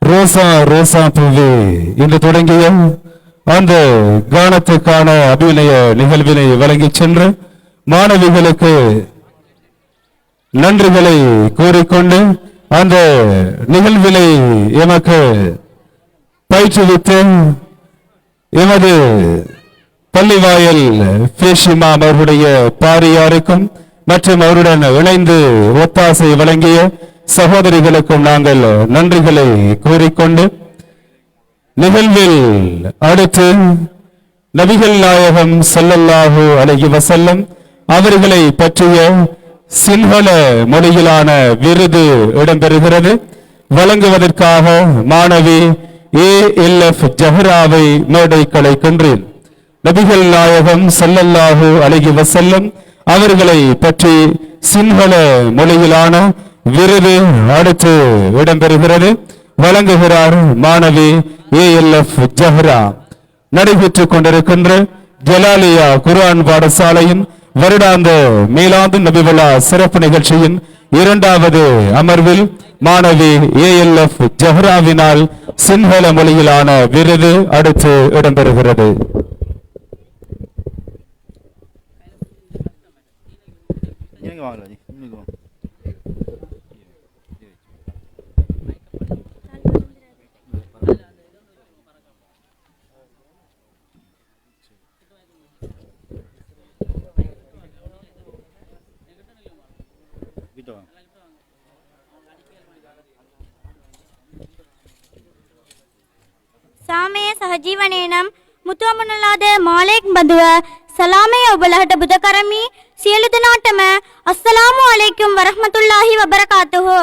Speaker 2: ரோசா ரோசா பூவே இன்று தொடங்கிய அந்த கானத்துக்கான அபிநய நிகழ்வினை வழங்கிச் சென்று மாணவிகளுக்கு நன்றிகளை கூறிக்கொண்டு அந்த நிகழ்வினை எமக்கு பயிற்றுவித்து எமது பள்ளிவாயல் பேஷிமாம் அவருடைய பாரியாருக்கும் மற்றும் அவருடன் இணைந்து ஒத்தாசை வழங்கிய சகோதரிகளுக்கும் நாங்கள் நன்றிகளை கூறிக்கொண்டு நிகழ்வில் அடுத்து நபிகள் நாயகம் ஸல்லல்லாஹு அலைஹி வஸல்லம் அவர்களை பற்றிய சிங்கள மொழியிலான விருது இடம்பெறுகிறது. வழங்குவதற்காக மாணவி ALF ஜஹராவை மேடைக்கு அழைக்கின்றேன். நபிகள் நாயகம் ஸல்லல்லாஹு அலைஹி வஸல்லம் அவர்களை பற்றி சிங்கள மொழியிலான விருது அடுத்து இடம்பெறுகிறது. வழங்குகிறார் மாணவி ALF ஜஹரா. நடைபெற்றுக் கொண்டிருக்கின்ற ஜலாலியா குர்ஆன் பாடசாலையின் வருடாந்த மீலாது நபி விழா சிறப்பு நிகழ்ச்சியின் இரண்டாவது அமர்வில் மாணவி ALF ஜஹராவினால் சிங்கள மொழியிலான விருது அடுத்து இடம்பெறுகிறது.
Speaker 3: සාමයේ සහජීවනයේ නම් මුතුමනලාද මාලෙක් බඳුව සලාමයේ ඔබලහට බුද කරමි. සියලු දෙනාටම අස්සලාමු අලයිකුම් වරහ්මතුල්ලාහි වබරකාතුහු.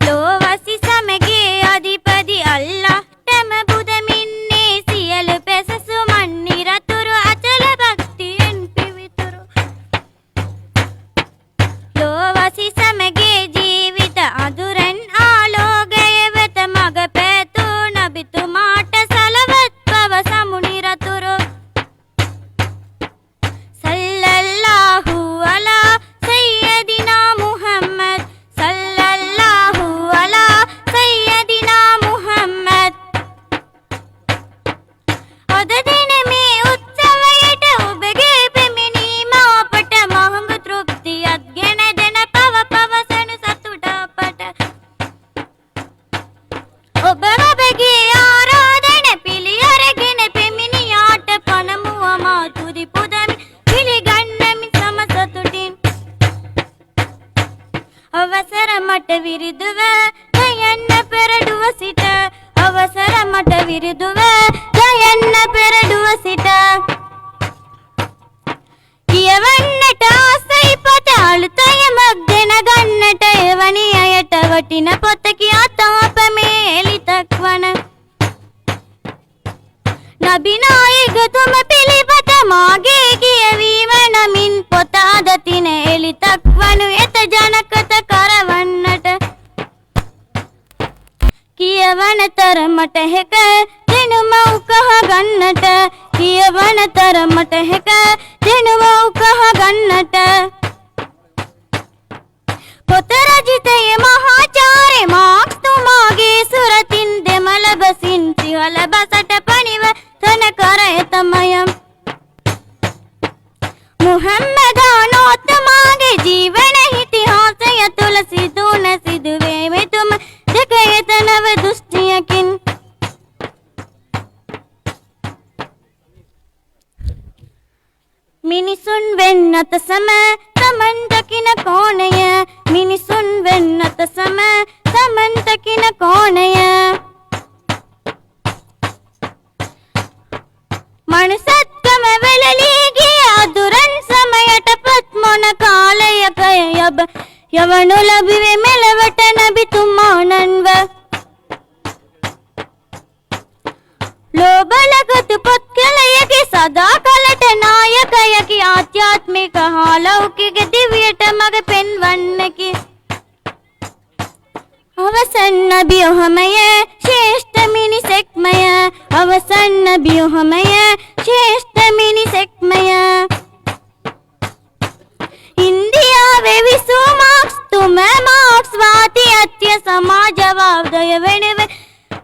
Speaker 3: ලෝවසි සමගේ අධිපති අල්ලාහ්ටම බුදමින්නේ සියලු පෙසසුමන් නිරතුරු අචල භක්තියෙන් පිවිතුරු. ලෝවසි සමගේ ජීවිත අඳුරෙන් ආලෝකය වෙත මග පෙතු නබිතුමාට සලවත් පවසමු නිරතුරු. සල්ලල්ලාහු අලා සය්යදිනා මුහම්මද් සල්ලල්ලාහු අලා සය්යදිනා මුහම්මද්. අද දින මේ උත්සවයට ඔබගේ පැමිණීම අපට මහඟ තෘප්තියක් ගෙන දෙන පවසනු සතුට අපට. ඔබ ඔබගේ ආරාධන පිළි අරගෙන පැමිණියාට පනමුව මා තුති පුදමි පිළිගන්නමි සම සතුටින්. අවසර මට විරිදුව ගයන්න පෙරඩුව සිට අවසර මට විරිදුව ගයන්න පෙරඩුව සිට. කියවන්නට ආසයි පොත අලුතයමක් දෙන ගන්නට එවැනි අයට වටින පොත කියා තාප මේ එලිතක් වන. නබිනායකතුම පිළිපත මාගේ කියවීම නමින් පොත අදතින එලිතක් වනු එත ජනකත කරවන්නට. කියවන තරමට හැක දෙනුම උකහ ගන්නට. කියවන තරමට හැක දෙනුම උකහ ගන්නට. පොත රචිතයේ මහාචාර්ය මාක්ස් තුමාගේ සුරතින් දෙමළ බසින් සිහල බසට පණිව තන කර එතමයම්. මුහම්මදානෝතුමාගේ ජීවන ඉතිහාසය තුල සිදුවන සිදුවේ මෙතුම දෙක එතනව දෘෂ්ටියකින්. මිනිසුන් වෙන්නත සම තමන් දකින කෝණය. මිනිසුන් වෙන්නත සම තමන් දකින කෝණය. මනුසත්කම වෙලලී ගිය අදුරන් සමයට පත්මොන කාලයක යවනු ලැබුවේ මෙලවට නබිතුමාණන්ව. ලෝබලගතු පොත්කලයකි සදා කලට නායකයකි ආධ්‍යාත්මික හා ලෞකික දිවියට මඟ පෙන්වන්නකි. අවසන් නබියොහමය ශ්‍රේෂ්ඨ මිනිසෙක්මය. අවසන් නබියොහමය ශ්‍රේෂ්ඨ මිනිසෙක්මය. ඉන්දියාවේ විසූ මාක්ස් තුම මාක්ස්වාදී අත්‍ය සමාජවාදය වෙනුවෙන්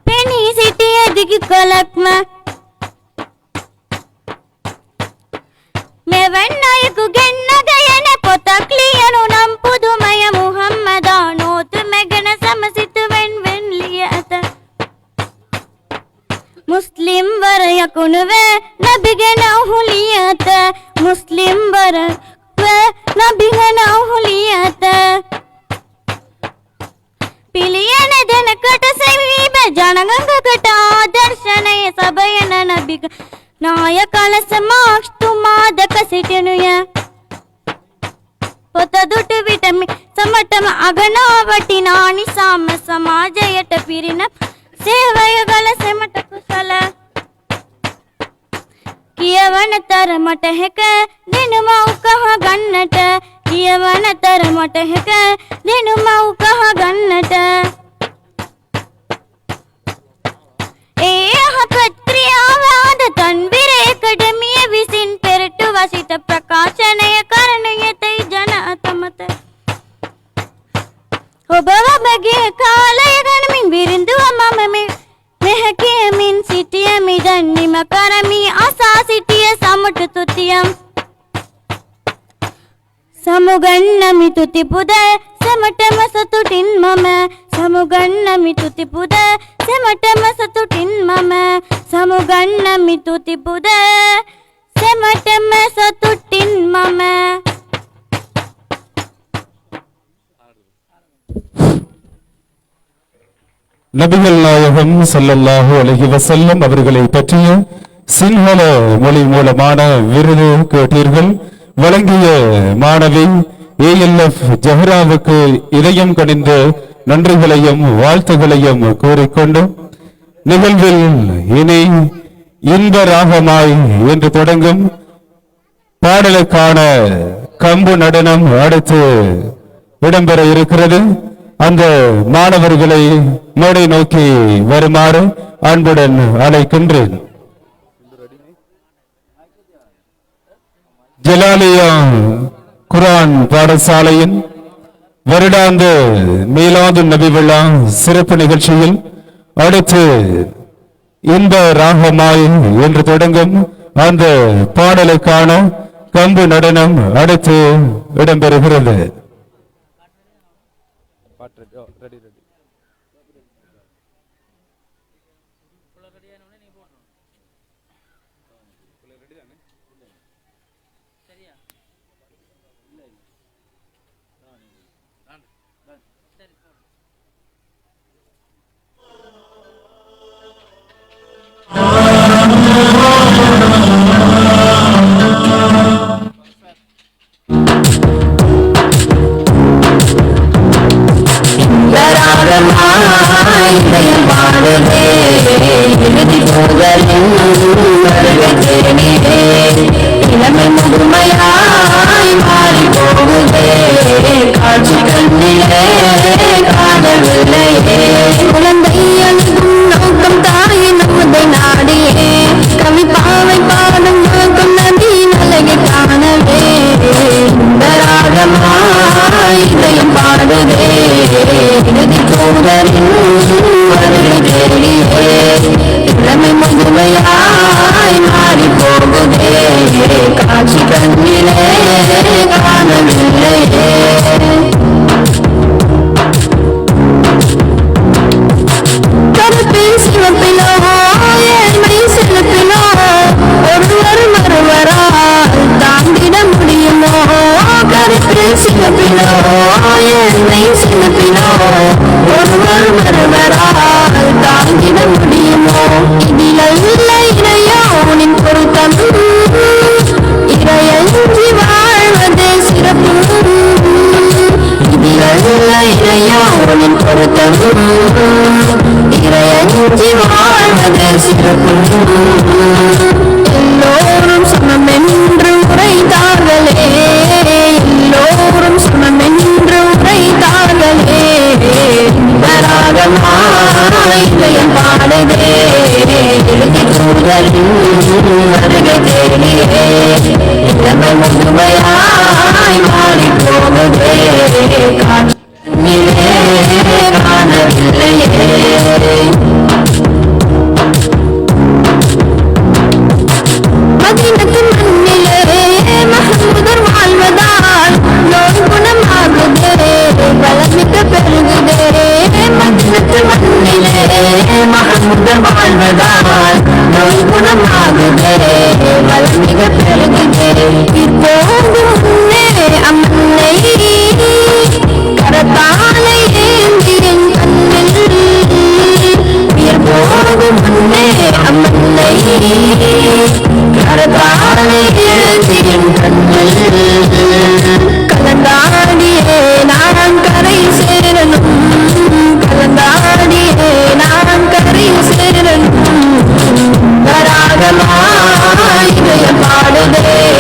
Speaker 3: පෙනී සිටිය දිගු කලක්ම. මෙවන් අයෙකු ගෙන්න ගයන පොතක් ලියනු නම් පුදුමය. මුහම්මදානෝතුම ගැන සමසිතුවෙන් වෙන් ලිය ඇත. මුස්ලිම් වරයකුණුව නබි ගැන ඔහු ලිය ඇත. මුස්ලිම් වරව නබි ගැන ඔහු ලිය ඇත. පිළියන දෙනකට සෙවීම ජනගඟකට ආදර්ශනය සබයන නබික නායක ලෙස මාක්ස් තුමා දැක සිටිනුය. පොත දුටු විටම සමටම අගනා වටිනා නිසාම සමාජයට පිරින සේවය කළ සෙමට කුසල. කියවන තරමට හැක දෙනුම උකහ ගන්නට. කියවන තරමට හැක දෙනුම උකහ ගන්නට. ඒ යහපත් ක්‍රියාව අද තන්විර එකඩමිය විසින් පෙරටු වසිත ප්‍රකාශනය කරන යතයි ජන අතමත. ඔබ ඔබගේ කාලය ගණමින් විරිඳුව මම මෙහ කියමින් සිටිය මිදන් නිම කරමි අසා සිටිය සමුට තුතියම්. සමුගන්නමි තුති පුද සෙමටම සතුටින් මම. සමුගන්නමි තුති පුද සෙමටම සතුටින් මම. සමුගන්නමි තුති පුද සෙමටම සතුටින් මම.
Speaker 2: நபிகள் நாயகம் ஸல்லல்லாஹு அலைஹி வஸல்லம் அவர்களை பற்றிய சிங்கள மொழி மூலமான விருது கேட்டீர்கள். வழங்கிய மாணவி ALF ஜஹராவுக்கு இதயம் கனிந்த நன்றிகளையும் வாழ்த்துகளையும் கூறிக்கொண்டு நிகழ்வில் இனி இன்ப ராகமாய் என்று தொடங்கும் பாடலுக்கான கம்பு நடனம் அடுத்து இடம்பெற இருக்கிறது. அந்த மாணவர்களை மேடை நோக்கி வருமாறு அன்புடன் அழைக்கின்றேன். ஜலாலியா குர்ஆன் பாடசாலையின் வருடாந்த மீலாது நபி விழா சிறப்பு நிகழ்ச்சியில் அடுத்து இன்ப ராகமாய் என்று தொடங்கும் அந்த பாடலுக்கான கம்பு நடனம் அடுத்து இடம்பெறுகிறது.
Speaker 5: பாடுதே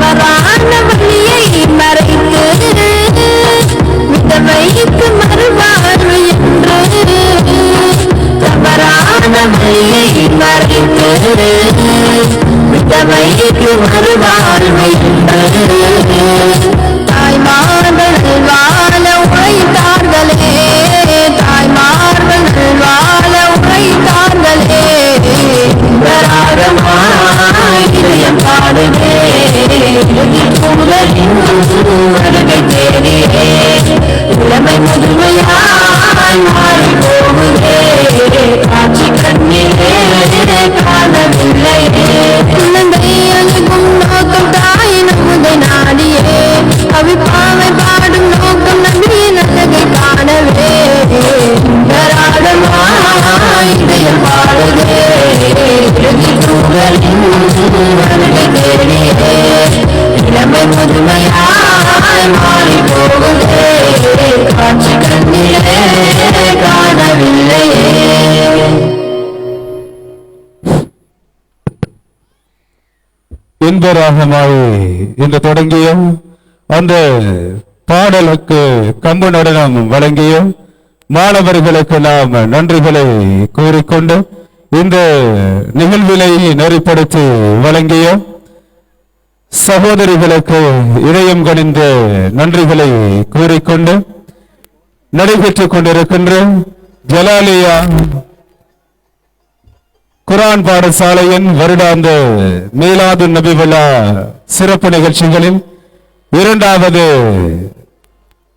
Speaker 5: தவறான வழியை மறைத்து விதவைக்கு மறுவாழ்வு என்று தவறான வழியை மறைத்து விதவைக்கு மறுவாழ்வு என்று தாய்மார்கள் வாழ உழைத்தார்களே தாய்மார்கள் வாழ உழைத்தார்களே இதயம் பாடுதே வருகை தேடியே இளமை முதுமையாய் மாறி போகுதே காட்சி கண்ணிலே காணவில்லையே குழந்தை அழுகும் நோக்கம் தாய் நமுதை நாடியே அவிப்பாவை பாடும் நோக்கம் நம்பியின் அழகை காணவே இதயம் பாடுதே வருகை தேடியே இளமை முதுமையாய் மாறி போகுதே காட்சி கண்ணிலே காணவில்லையே.
Speaker 2: இன்பராகமாய் என்று தொடங்கிய அந்த பாடலுக்கு கம்பு நடனம் வழங்கிய மாணவர்களுக்கு நாம் நன்றிகளை கூறிக்கொண்டு இந்த நிகழ்விலை நெறிப்படுத்தி வழங்கிய சகோதரிகளுக்கு இதயம் கனிந்த நன்றிகளை கூறிக்கொண்டு நடைபெற்றுக் கொண்டிருக்கின்ற ஜலாலியா குர்ஆன் பாடசாலையின் வருடாந்த மீலாது நபி விழா சிறப்பு நிகழ்ச்சிகளில் இரண்டாவது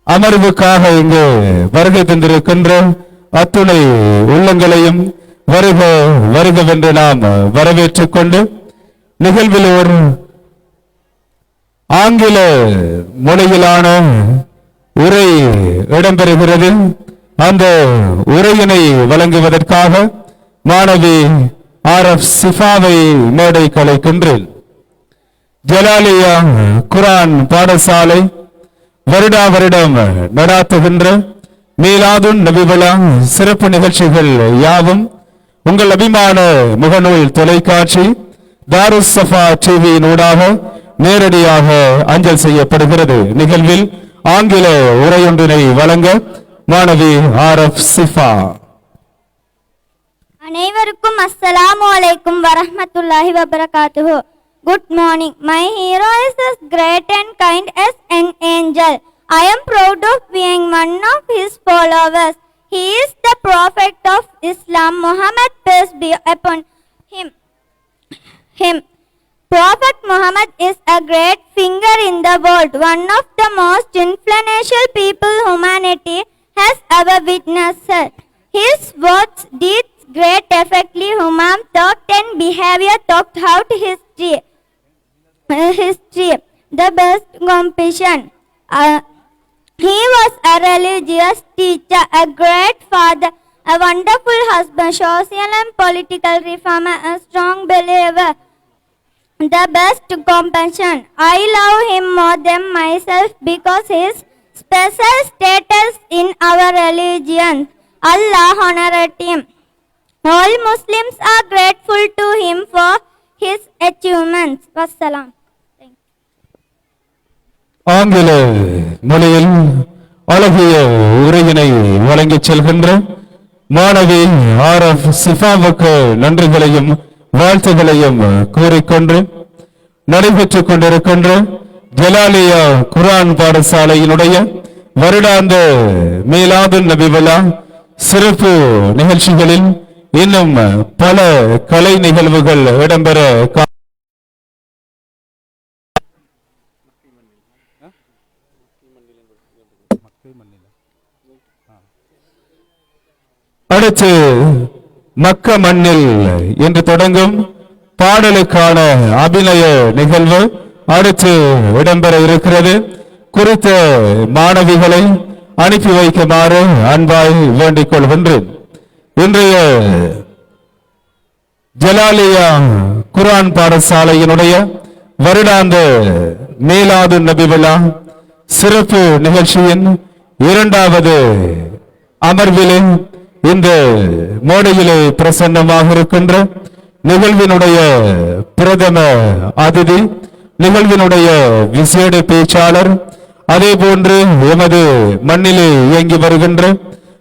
Speaker 2: அமர்வுக்காக இங்கு வருகை தந்திருக்கின்ற அத்துணை உள்ளங்களையும் வருக வருகவென்று நாம் வரவேற்றுக் கொண்டு நிகழ்வில் ஒரு ஆங்கில மொழியிலான உரை இடம்பெறுகிறது. அந்த உரையினை வழங்குவதற்காக மாணவி RF சிஃபாவை மேடை கலைக்கின்றேன். ஜலாலியா குர்ஆன் பாடசாலை வருடா வருடம் நடாத்துகின்ற மீலாதுன் நபி விழா சிறப்பு நிகழ்ச்சிகள் யாவும் உங்கள் அபிமான முகநூல் தொலைக்காட்சி தாருஸ் சஃபா டிவியினூடாக நேரடியாக அஞ்சல் செய்யப்படுகிறது. நிகழ்வில் ஆங்கில உரையொன்றினை வழங்க மாணவி RF சிஃபா.
Speaker 3: அனைவருக்கும் அஸ்ஸலாமு அலைக்கும் வரஹ்மத்துல்லாஹி வபரகாத்துஹு. Good morning. My hero is as great and kind as an angel. I am proud of being one of his followers. He is the prophet of Islam, Muhammad, peace be upon him. Prophet Muhammad is a great figure in the world, one of the most influential people humanity has ever witnessed. His words, deeds, great effectively human thought and behavior talked out history, the best competition. He was a religious teacher, a great father, a wonderful husband, social and political reformer, a strong believer, the best companion. I love him more than myself because his special status in our religion. Allah honored him. All Muslims are grateful to him for his achievements. Wassalam.
Speaker 2: ஆங்கில மொழியில் அழகிய உரையினை வழங்கிச் செல்கின்ற மாணவி RF சிஃபாவுக்கு நன்றிகளையும் வாழ்த்துகளையும் கூறிக்கொண்டு நடைபெற்றுக் கொண்டிருக்கின்ற ஜலாலியா குர்ஆன் பாடசாலையினுடைய வருடாந்த மீலாதுன் நபி விழா சிறப்பு நிகழ்ச்சிகளில் இன்னும் பல கலை நிகழ்வுகள் இடம்பெற அடுத்து மக்க மண்ணில் என்று தொடங்கும் பாடலுக்கான அபிநய நிகழ்வு அடுத்து இடம்பெற இருக்கிறது. குறித்த மாணவிகளை அனுப்பி வைக்குமாறு அன்பாய் வேண்டிக் கொள்கின்றேன். இன்றைய ஜலாலியா குர்ஆன் பாடசாலையினுடைய வருடாந்த மீலாது நபி விழா சிறப்பு நிகழ்ச்சியின் இரண்டாவது அமர்விலே இந்த மேடையிலே பிரசன்னமாக இருக்கின்ற நிகழ்வினுடைய பிரதம அதிதி நிகழ்வினுடைய விசேட பேச்சாளர், அதே போன்று எமது மண்ணிலே இயங்கி வருகின்ற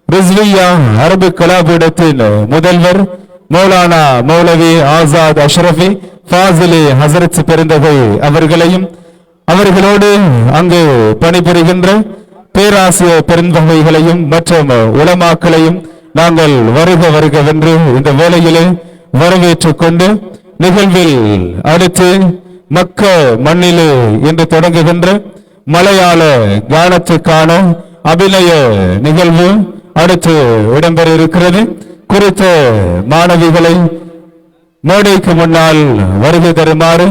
Speaker 2: ரிஸ்வியா அரபு கலாபீடத்தின் முதல்வர் மௌலானா மௌலவி ஆசாத் அஷ்ரஃபி ஃபாசிலி ஹசரத் பெருந்தகை அவர்களையும், அவர்களோடு அங்கு பணிபுரிகின்ற பேராசிரியர் பெருந்தகைகளையும் மற்றும் உலமாக்களையும் நாங்கள் வருக வருகவென்று இந்த வேளையிலே வரவேற்றுக் கொண்டு, நிகழ்வில் அடுத்து மக்க மண்ணிலே இன்று தொடங்குகின்ற மலையாள கானத்துக்கான அபிநய நிகழ்வு அடுத்து இடம்பெற இருக்கிறது. குறித்த மாணவிகளை மேடைக்கு முன்னால் வருகை தருமாறு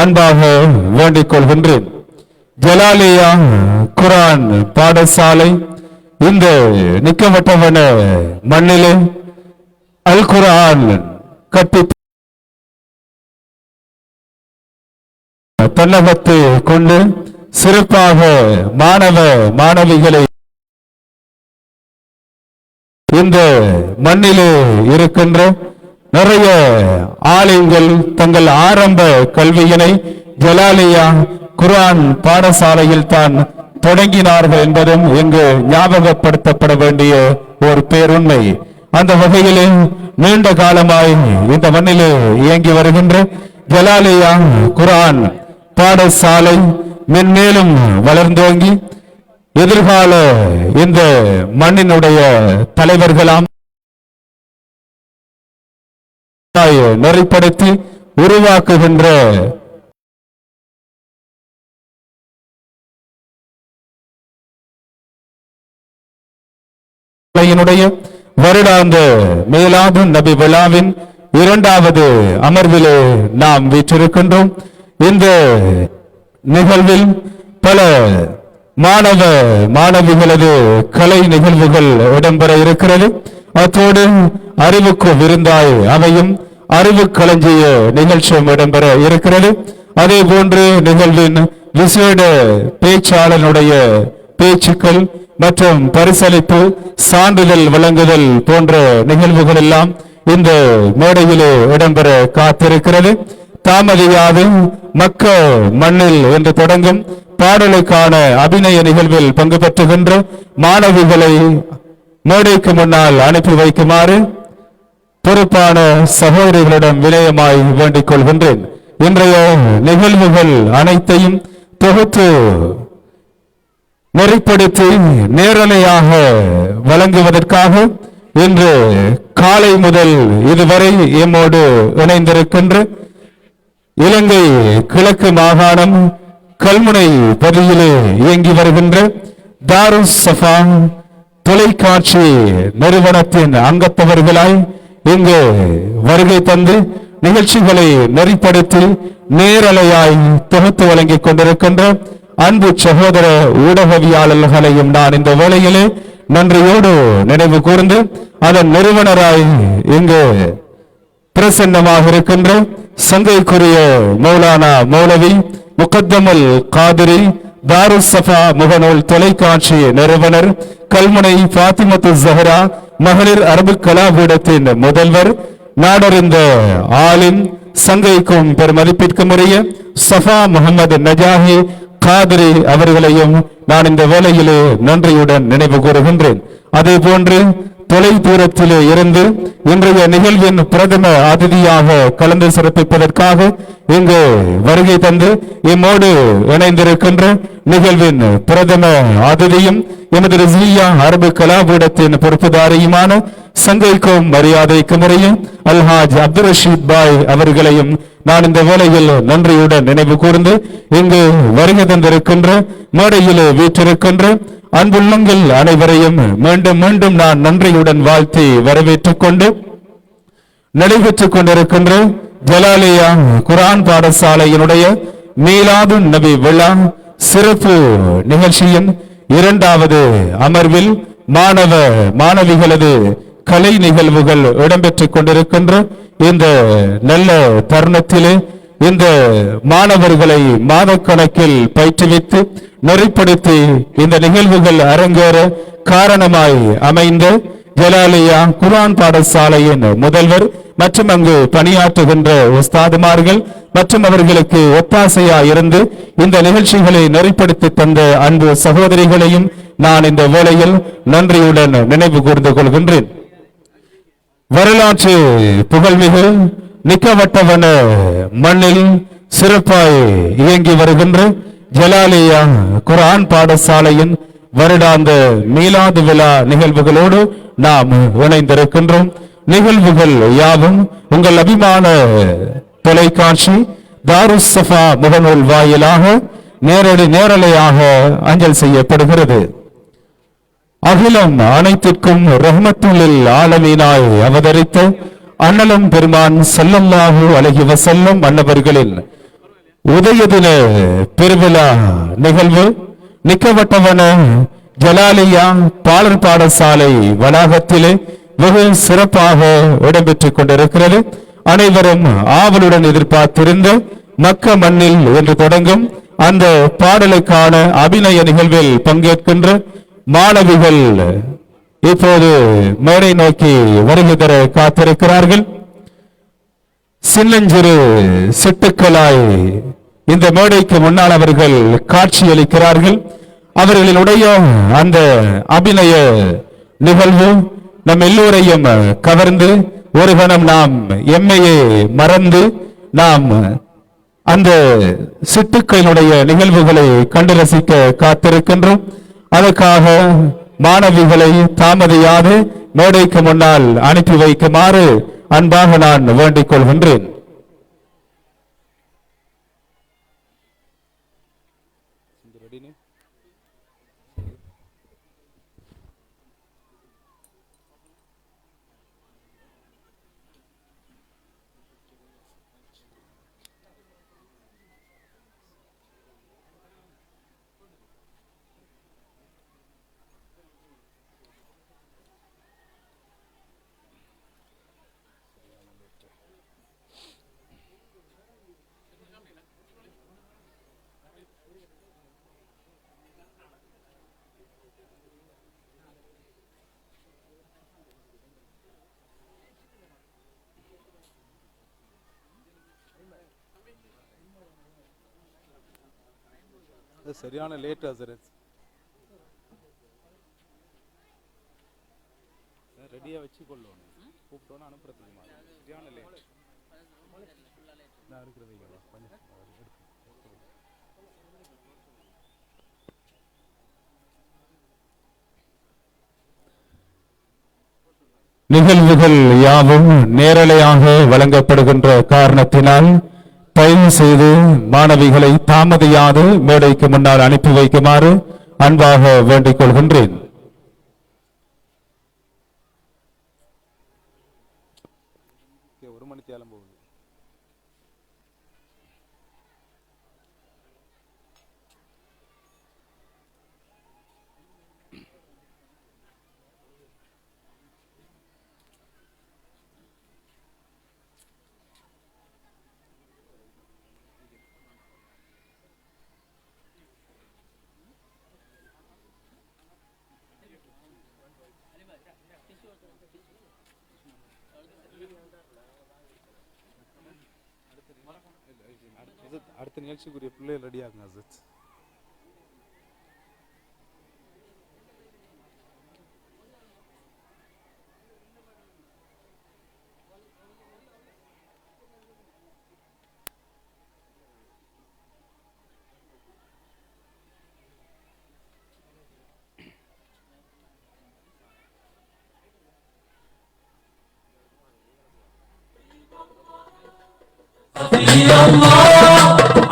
Speaker 2: அன்பாக வேண்டிக் கொள்கின்றேன். ஜலாலியா குரான் பாடசாலை இந்த நிக்கவட்டவன மண்ணிலே அல் குரான் கட்டி தன்னகத்தை கொண்டு சிறப்பாக மாணவ மாணவிகளை இந்த மண்ணிலே இருக்கின்ற நிறைய ஆலயங்கள் தங்கள் ஆரம்ப கல்வியினை ஜலாலியா குர்ஆன் பாடசாலையில் தான் தொடங்கினார்கள் என்பதும் இங்கு ஞாபகப்படுத்தப்பட வேண்டிய ஒரு பேருண்மை. அந்த வகையிலே நீண்ட காலமாய் இந்த மண்ணிலே இயங்கி வருகின்ற ஜலாலியா குர்ஆன் பாடசாலை மென்மேலும் வளர்ந்தோங்கி எதிர்கால இந்த மண்ணினுடைய தலைவர்களாம் நெறிப்படுத்தி உருவாக்குகின்ற வருடாந்த மேலாது நபி விழாவின் 2வது அமர்விலே நாம் வீற்றிருக்கின்றோம். இந்த நிகழ்வில் பல மாணவ மாணவிகளது கலை நிகழ்வுகள் இடம்பெற இருக்கிறது. அத்தோடு அறிவுக்கு விருந்தாய் அவையும் அறிவு களஞ்சிய நிகழ்ச்சியும் இடம்பெற இருக்கிறது. அதே போன்று நிகழ்வின் விசேட பேச்சாளனுடைய பேச்சுக்கள் மற்றும் பரிசளிப்பு, சான்றிதழ் வழங்குதல் போன்ற நிகழ்வுகள் எல்லாம் இந்த மேடையிலே இடம்பெற காத்திருக்கிறது. தாமதியாது மக்க மண்ணில் என்று தொடங்கும் பாடலுக்கான அபிநய நிகழ்வில் பங்கு பெற்றுகின்ற மாணவிகளை மேடைக்கு முன்னால் அனுப்பி வைக்குமாறு பொறுப்பான சகோதரிகளிடம் வினயமாய் வேண்டிக் கொள்கின்றேன். இன்றைய நிகழ்வுகள் அனைத்தையும் தொகுத்து நெறிப்படுத்தி நேரலையாக வழங்குவதற்காக இன்று காலை முதல் இதுவரை எம்மோடு இணைந்திருக்கின்ற இலங்கை கிழக்கு மாகாணம் கல்முனை பகுதியிலே இயங்கி வருகின்ற தாருஸ் சஃபா தொலைக்காட்சி நிறுவனத்தின் அங்கத்தவர்களாய் இங்கு வருகை தந்து நிகழ்ச்சிகளை நெறிப்படுத்தி நேரலையாய் தொகுத்து வழங்கிக் கொண்டிருக்கின்ற அன்பு சகோதர ஊடகவியாளர்களையும் நான் இந்த வேளையிலே நன்றியோடு நினைவு கூர்ந்து அதன் நிறுவனராய் இங்கு பிரசன்னமாக இருக்கின்ற சங்கைக்குரிய மௌலானா மௌலவி முகத்தமல் காதிரி தாருஸ் சஃபா முகநூல் தொலைக்காட்சி நிறுவனர் கல்முனை பாத்திமத்து ஜஹரா மகளிர் அரபு கலாபீடத்தின் முதல்வர் நாடறிந்த ஆலிம் சங்கைக்கும் பெருமதிப்பிற்கும் உரிய சஃபா முகமது நஜாஹி காதிரி அவர்களையும் நான் இந்த வேளையிலே நன்றியுடன் நினைவு கூறுகின்றேன். அதே போன்று தொலை தூரத்திலே இருந்து இன்றைய நிகழ்வின் பிரதம அதிதியாக கலந்து சிறப்பிப்பதற்காக இங்கு வருகை தந்து இம்மோடு இணைந்திருக்கின்ற நிகழ்வின் பிரதம அதிதியும் எமது ரிஸ்வியா அரபு கலாபீடத்தின் பொறுப்புதாரியுமான சங்கைக்கும் மரியாதைக்கும் உரிய அல்ஹாஜ் அப்துல் ரஷீத் பாய் அவர்களையும் நான் இந்த வேளையில் நன்றியுடன் நினைவு கூர்ந்து இங்கு வருகை தந்திருக்கின்ற மேடையிலே வீற்றிருக்கின்ற அன்புள்ளங்கள் அனைவரையும் மீண்டும் மீண்டும் நான் நன்றியுடன் வாழ்த்தி வரவேற்றுக் கொண்டு நடைபெற்றுக் கொண்டிருக்கின்ற ஜலாலியா குர்ஆன் பாடசாலையினுடைய மீலாது நபி விழா சிறப்பு நிகழ்ச்சியின் 2வது அமர்வில் மாணவ மாணவிகளது கலை நிகழ்வுகள் இடம்பெற்றுக் கொண்டிருக்கின்ற இந்த நல்ல தருணத்திலே இந்த மாணவர்களை மாதக்கணக்கில் பயிற்றுவித்து நெறிப்படுத்தி இந்த நிகழ்வுகள் அரங்கேற காரணமாய் அமைந்த ஜலாலியா குர்ஆன் பாடசாலையின் முதல்வர் மற்றும் அங்கு பணியாற்றுகின்ற உஸ்தாதுமார்கள் மற்றும் அவர்களுக்கு ஒத்தாசையா இருந்து இந்த நிகழ்ச்சிகளை நெறிப்படுத்தி தந்த அன்பு சகோதரிகளையும் நான் இந்த வேளையில் நன்றியுடன் நினைவு கூர்ந்து கொள்கின்றேன். வரலாற்று புகழ்மிகு நிக்கவட்டவன மண்ணில் சிறப்பாய் இயங்கி வருகின்ற ஜலாலியா குர்ஆன் பாடசாலையின் வருடாந்த மீலாது விழா நிகழ்வுகளோடு நாம் இணைந்திருக்கின்றோம். நிகழ்வுகள் யாவும் உங்கள் அபிமான தொலைக்காட்சி தாருஸ் சஃபா முகநூல் வாயிலாக நேரலையாக அஞ்சல் செய்யப்படுகிறது. அகிலம் அனைத்திற்கும் ரஹ்மத்துல் ஆலமீனாய் அவதரித்த அண்ணலம் பெருமான் ஸல்லல்லாஹு அலைஹி வஸல்லம் அன்னவர்களின் உதயதின பெருவிழா நிகழ்வு நிக்கவட்டவன ஜலாலியா பாலர் பாடசாலை வளாகத்திலே வெகு சிறப்பாக இடம்பெற்றுக் கொண்டிருக்கிறது. அனைவரும் ஆவலுடன் எதிர்பார்த்திருந்த மக்க மண்ணில் என்று தொடங்கும் அந்த பாடலுக்கான அபிநய நிகழ்வில் பங்கேற்கின்ற மாணவிகள் இப்போது மேடை நோக்கி வருகை தர காத்திருக்கிறார்கள். சின்னஞ்சிறு சிட்டுக்களாய் இந்த மேடைக்கு முன்னால் அவர்கள் காட்சியளிக்கிறார்கள். அவர்களுடைய அந்த அபிநய நிகழ்வு நம் எல்லோரையும் கவர்ந்து ஒரு கணம் நாம் எம்மையை மறந்து நாம் அந்த சிட்டுக்களினுடைய நிகழ்வுகளை கண்டு ரசிக்க காத்திருக்கின்றோம். அதற்காக மாணவிகளை தாமதியாது மேடைக்கு முன்னால் அனுப்பி வைக்குமாறு அன்பாக நான் வேண்டிக் கொள்கின்றேன்.
Speaker 6: சரியான லேட் ஹசரத் ரெடியா வச்சு கொள்ளுவோம் கூப்பிட்டோன்னு அனுப்புறதுக்கு சரியான லேட் நான் இருக்கிறது
Speaker 2: நிகழ்வுகள் யாவும் நேரலையாக வழங்கப்படுகின்ற காரணத்தினால் தயவு செய்து மாணவிகளை தாமதியாது மேடைக்கு முன்னால் அனுப்பி வைக்குமாறு அன்பாக வேண்டிக் கொள்கின்றேன்.
Speaker 6: ஒரு மணி தேலம் போகுது. அடுத்த நிகழ்ச்சிக்குரிய பிள்ளைகள் ரெடி ஆகுங்க அசத்.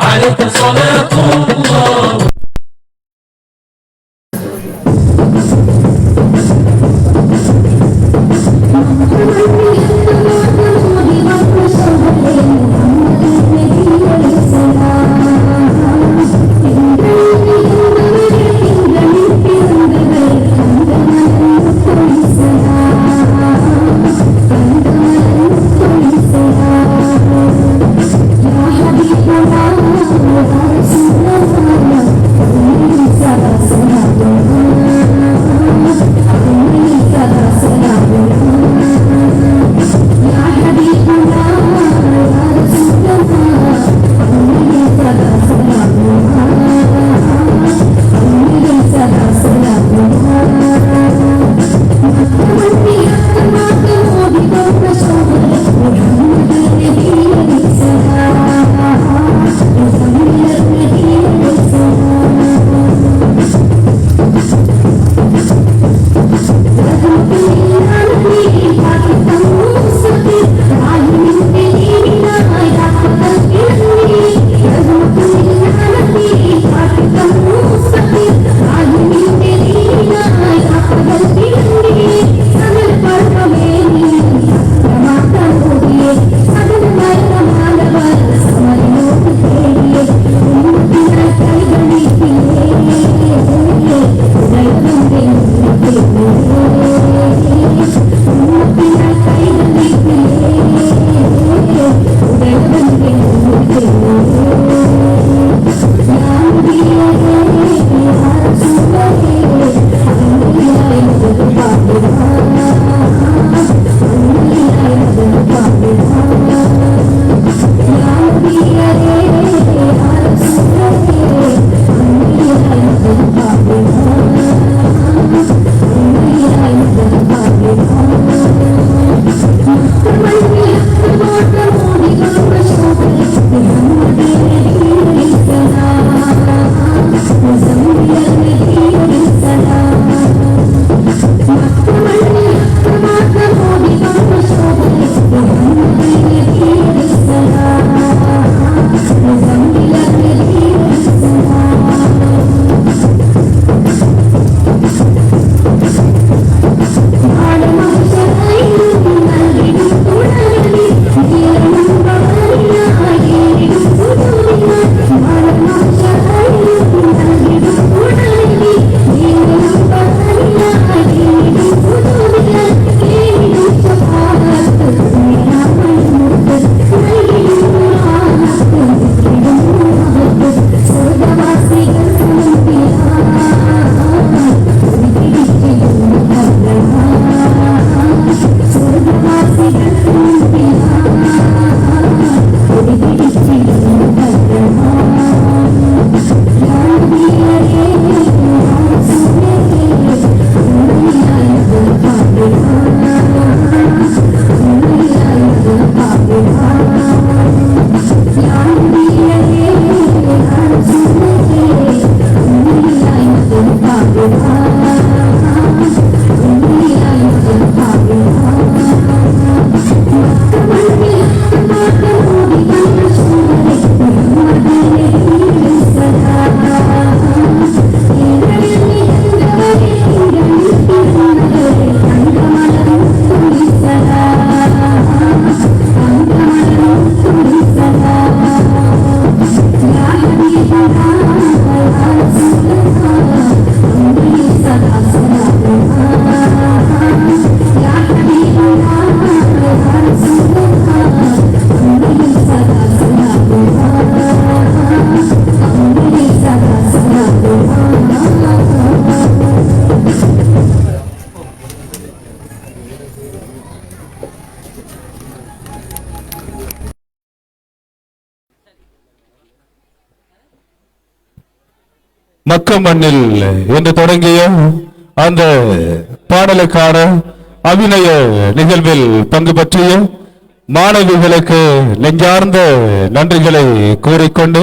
Speaker 5: عليك صلاة الله يا حبيبنا يا رسول الله
Speaker 2: மக்க மண்ணில் என்று தொடங்கிய அந்த பாடலுக்கான அபிநய நிகழ்வில் பங்கு பற்றிய மாணவிகளுக்கு நெஞ்சார்ந்த நன்றிகளை கூறிக்கொண்டு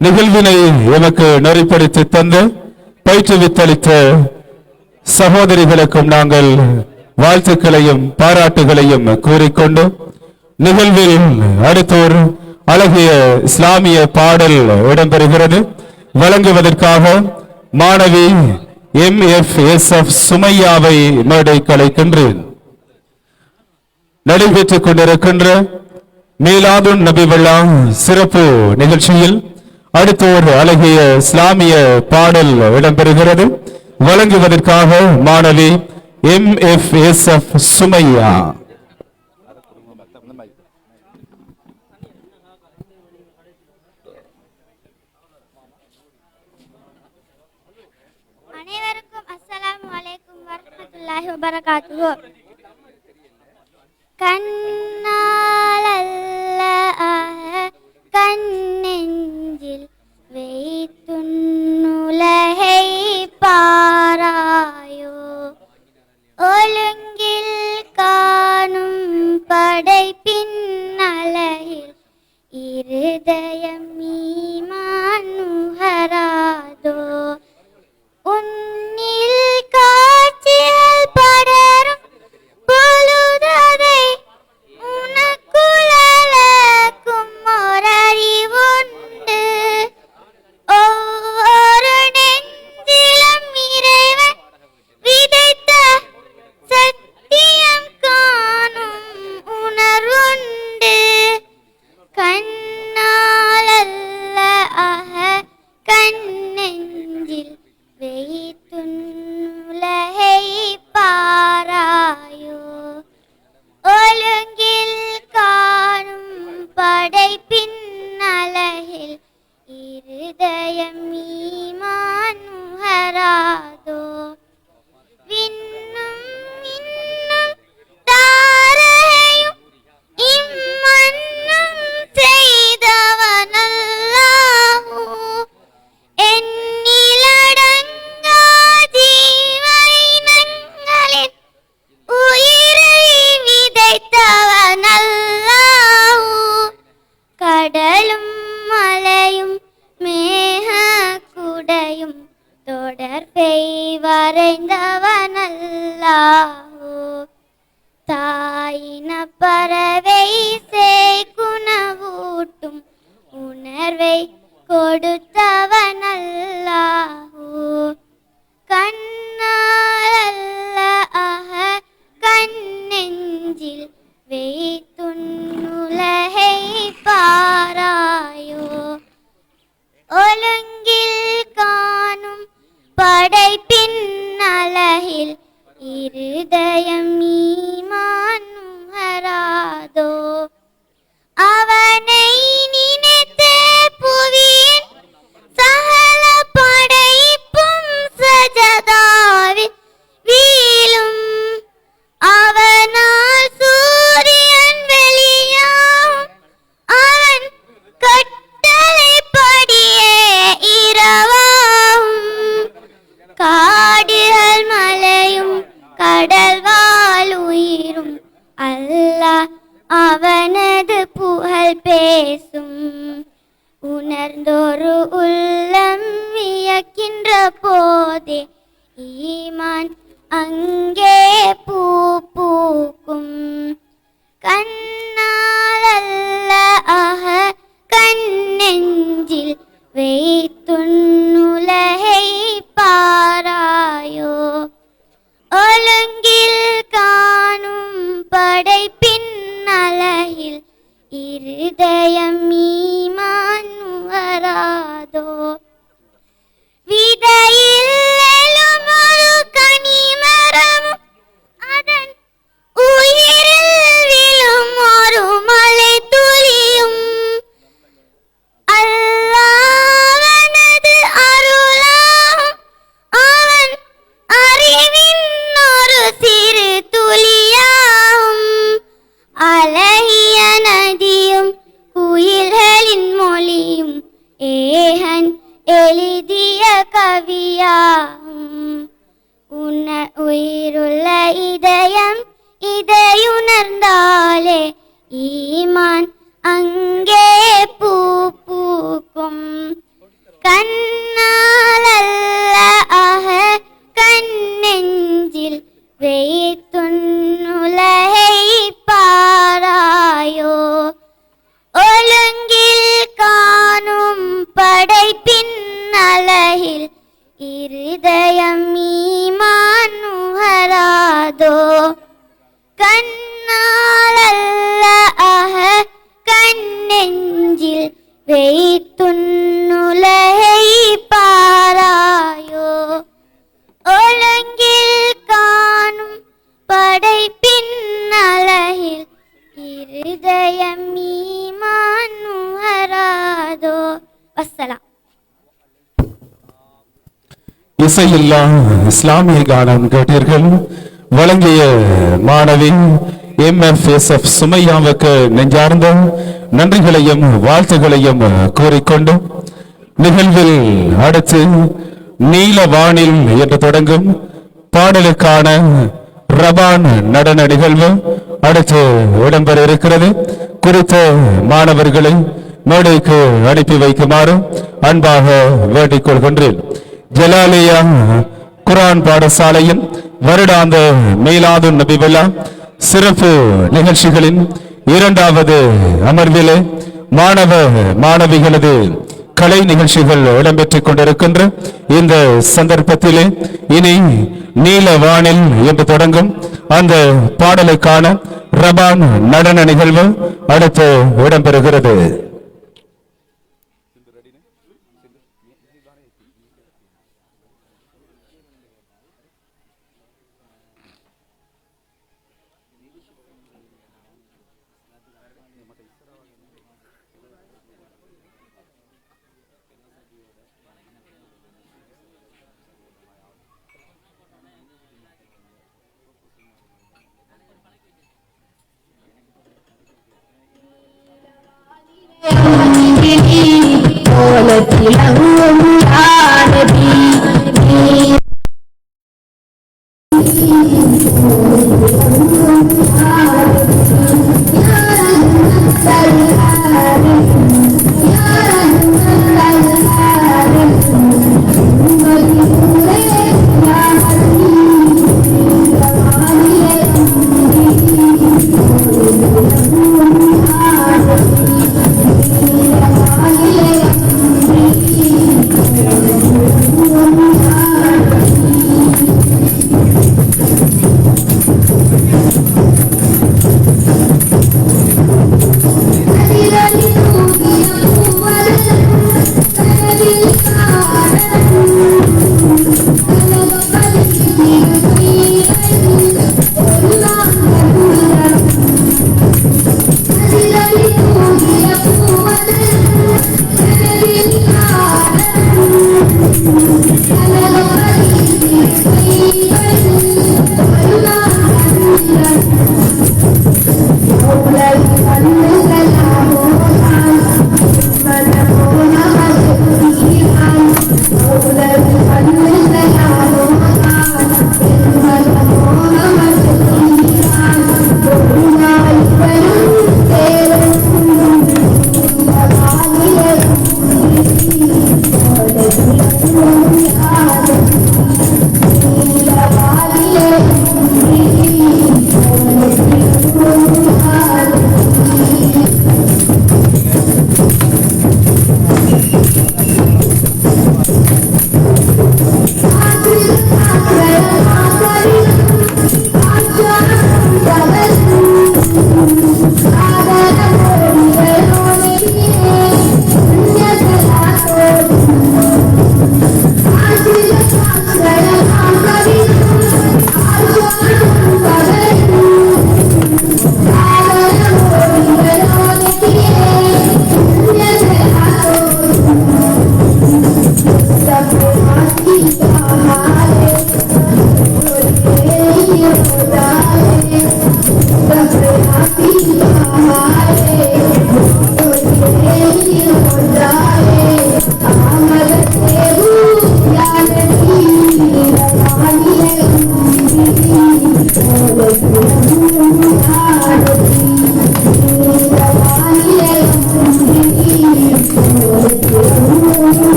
Speaker 2: நிகழ்வினை எமக்கு நெறிப்படுத்தி தந்து பயிற்றுவித்தளித்த சகோதரிகளுக்கும் நாங்கள் வாழ்த்துக்களையும் பாராட்டுகளையும் கூறிக்கொண்டு நிகழ்வில் அடுத்தோர் அழகிய இஸ்லாமிய பாடல் இடம்பெறுகிறது. வழங்குவதற்காக மாணவி MFSF சுமையாவை மேடைக்கு அழைக்கின்றேன். நடைபெற்றுக் கொண்டிருக்கின்ற மீலாதுன் நபி விழா சிறப்பு நிகழ்ச்சியில் அடுத்தோர் அழகிய இஸ்லாமிய பாடல் இடம்பெறுகிறது. வழங்குவதற்காக மாணவி MFSF சுமையா.
Speaker 3: அனைவருக்கும் அஸ்ஸலாமு அலைக்கும் வரஹ்மத்துல்லாஹி வபரகாத்துஹு. கண்ணாலல்லாஹ கண்ணெஞ்சில் வைத்துன்னுலகை பாராயோ, ஒழுங்கில் காணும் படைப்பின் அழகில் இருதயம் ஈமான் நுகராதோ, உன்னில் காட்சிகள் படரும் பொழுததை உனக்குழலக்கும் ஓரறிவு வரைந்தவனல்லாஹு தாயின பறவை சேக்குணவூட்டும் உணர்வை கொடுத்தவனல்லாஹு கண்ணாலல்ல அக கண்ணெஞ்சில் வைத்துன்னுலகை பாராயோ ஒழுங்கில் காணும் படைப்பின் அழகில் இருதயம் ஈமான் நுகராதோ அவனை நினைத்தே புவியின் சகல படைப்பும் சஜதாவில் வீழும் அவனால் சூரியன் வெளியாகும் அவன் கட்டளைப்படியே இரவாகும் காடுகள் மலையும் கடல் வாழ் உயிரும் அல்லாஹ் அவனது புகழ் பேசும் உணர்ந்தொரு உள்ளம் வியக்கின்ற போதே ஈமான் அங்கே பூ பூக்கும் கண்ணாலல்ல அக கண்ணெஞ்சில் வைத்துன்னுலகை பாராயோ ஒழுங்கில் காணும் படைப்பின் அழகில் இருதயம் ஈமான் நுகராதோ விதையில் எழுமொரு கனிமரமும் அதன் உயிரில் விழும் ஒரு மலை துளியும் அல்லாஹ்வனது அருளாகும் அவன் அறிவின் ஒரு சிறு துளியாகும் அழகிய நதியும் குயில்களின் மொழியும் ஏகன் எழுதிய கவியாகும் உயிருள்ள இதயம் இதையுணர்ந்தாலே ஈமான் அங்கே பூ பூக்கும் கண்ணாலல்ல அக கண்ணெஞ்சில் வைத்துன்னுலகை பாராயோ ஒழுங்கில் காணும் படைப்பின் அழகில் இருதயம் ஈமான் நுகராதோ கண்ணாலல்ல அக கண்ணெஞ்சில் வைத்துன்னுலகை பாராயோ ஒழுங்கில் காணும் படைப்பின் அழகில் இருதயம் ஈமான் நுகராதோ. வஸ்ஸலாம்.
Speaker 2: இசையில்லா இஸ்லாமிய கானம் கேட்டீர்கள். வழங்கிய மாணவி MFSF சுமையாவுக்கு நெஞ்சார்ந்த நன்றிகளையும் வாழ்த்துகளையும் கூறிக்கொண்டு நிகழ்வில் அடுத்து நீலவானில் என்று தொடங்கும் பாடலுக்கான ரபான் நடன நிகழ்வு அடுத்து இடம்பெற இருக்கிறது. குறித்த மாணவர்களை மேடைக்கு அனுப்பி வைக்குமாறு அன்பாக வேண்டிக் கொள்கின்றேன். ஜலாலியா குர்ஆன் பாடசாலையின் வருடாந்த மீலாது நபி விழா சிறப்பு நிகழ்ச்சிகளின் இரண்டாவது அமர்விலே மாணவ மாணவிகளது கலை நிகழ்ச்சிகள் இடம்பெற்றுக் கொண்டிருக்கின்ற இந்த சந்தர்ப்பத்திலே இனி நீலவானில் என்று தொடங்கும் அந்த பாடலுக்கான ரபான் நடன நிகழ்வு அடுத்து இடம்பெறுகிறது.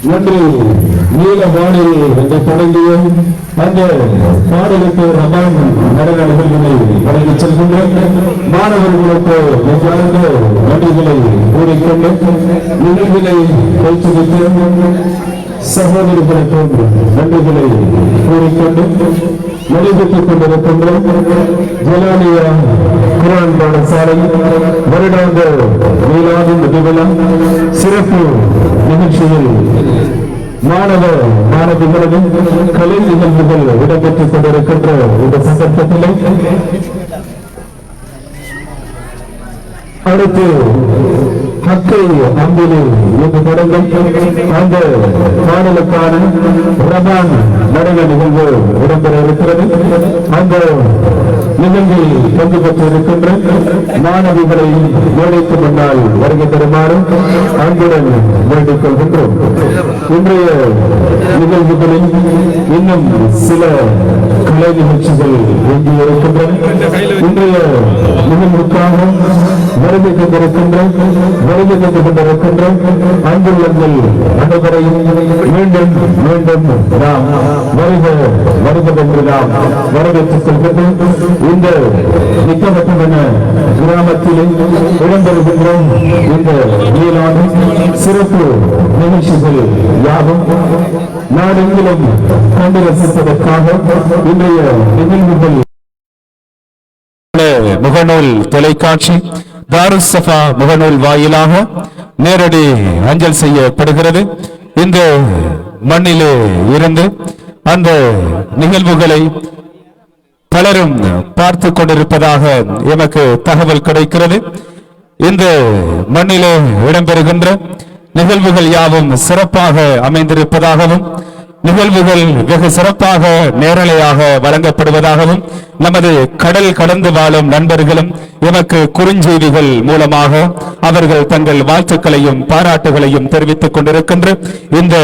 Speaker 1: நன்றி. நீலவானில் என்று தொடங்கிய அந்த பாடலுக்கு ரமான் நடன நிகழ்வுகளை வழங்கிச் செல்கின்ற மாணவர்களுக்கு எவ்வாறு நன்றிகளை கூறிக்கொண்டு நிகழ்வுகளை வைத்திருக்க சகோதரர்களுக்கு நன்றிகளை கூறிக்கொண்டு நடைபெற்றுக் கொண்டிருக்கின்ற ஜலாலியா குர்ஆன் பாடசாலை வருடாந்த மீலாது நபிவிழா சிறப்பு நிகழ்ச்சியில் மாணவ மாணவிகளும் கலை நிகழ்வுகள் இடம்பெற்றுக் கொண்டிருக்கின்ற இந்த சந்தர்ப்பத்திலே அடுத்து ஹக்கை அம்பிலே இன்று தொடங்கும் அந்த பாடலுக்கான ரபான் நடன நிகழ்வு இடம்பெற இருக்கிறது. அந்த நிகழ்வில் பங்கு பெற்றிருக்கின்ற மாணவிகளை வேலைக்கு முன்னால் வருகை தருமாறு அன்புடன் வேண்டிக் கொள்கின்றோம். இன்றைய நிகழ்வுகளில் இன்னும் சில கலை நிகழ்ச்சிகள் எஞ்சியிருக்கின்றன. இன்றைய நிகழ்வுக்காக வருகை கொண்டிருக்கின்ற அன்புள்ளங்கள் அனைவரையும் மீண்டும் மீண்டும் நாம் வருக என்று நாம் வரவேற்றுக் கொள்கின்றோம். இந்த நிக்கமட்டமான கிராமத்திலே இடம்பெறுகின்ற இந்த மேலான சிறப்பு நிகழ்ச்சிகள் யாவும் நாடெங்கிலும் கண்டு ரசிப்பதற்காக இன்றைய நிகழ்வுகள்
Speaker 2: முகநூல் தொலைக்காட்சி தாருஸ் சஃபா முகநூல் வாயிலாக நேரடி அஞ்சல் செய்யப்படுகிறது. இந்த மண்ணிலே இருந்து அந்த நிகழ்வுகளை பலரும் பார்த்து கொண்டிருப்பதாக எமக்கு தகவல் கிடைக்கிறது. இந்த மண்ணிலே இடம்பெறுகின்ற நிகழ்வுகள் யாவும் சிறப்பாக அமைந்திருப்பதாகவும் நிகழ்வுகள் வெகு சிறப்பாக நேரலையாக வழங்கப்படுவதாகவும் நமது கடல் கடந்து வாழும் நண்பர்களும் எமக்கு குறுஞ்செய்திகள் மூலமாக அவர்கள் தங்கள் வாழ்த்துக்களையும் பாராட்டுகளையும் தெரிவித்துக் கொண்டிருக்கின்ற இந்த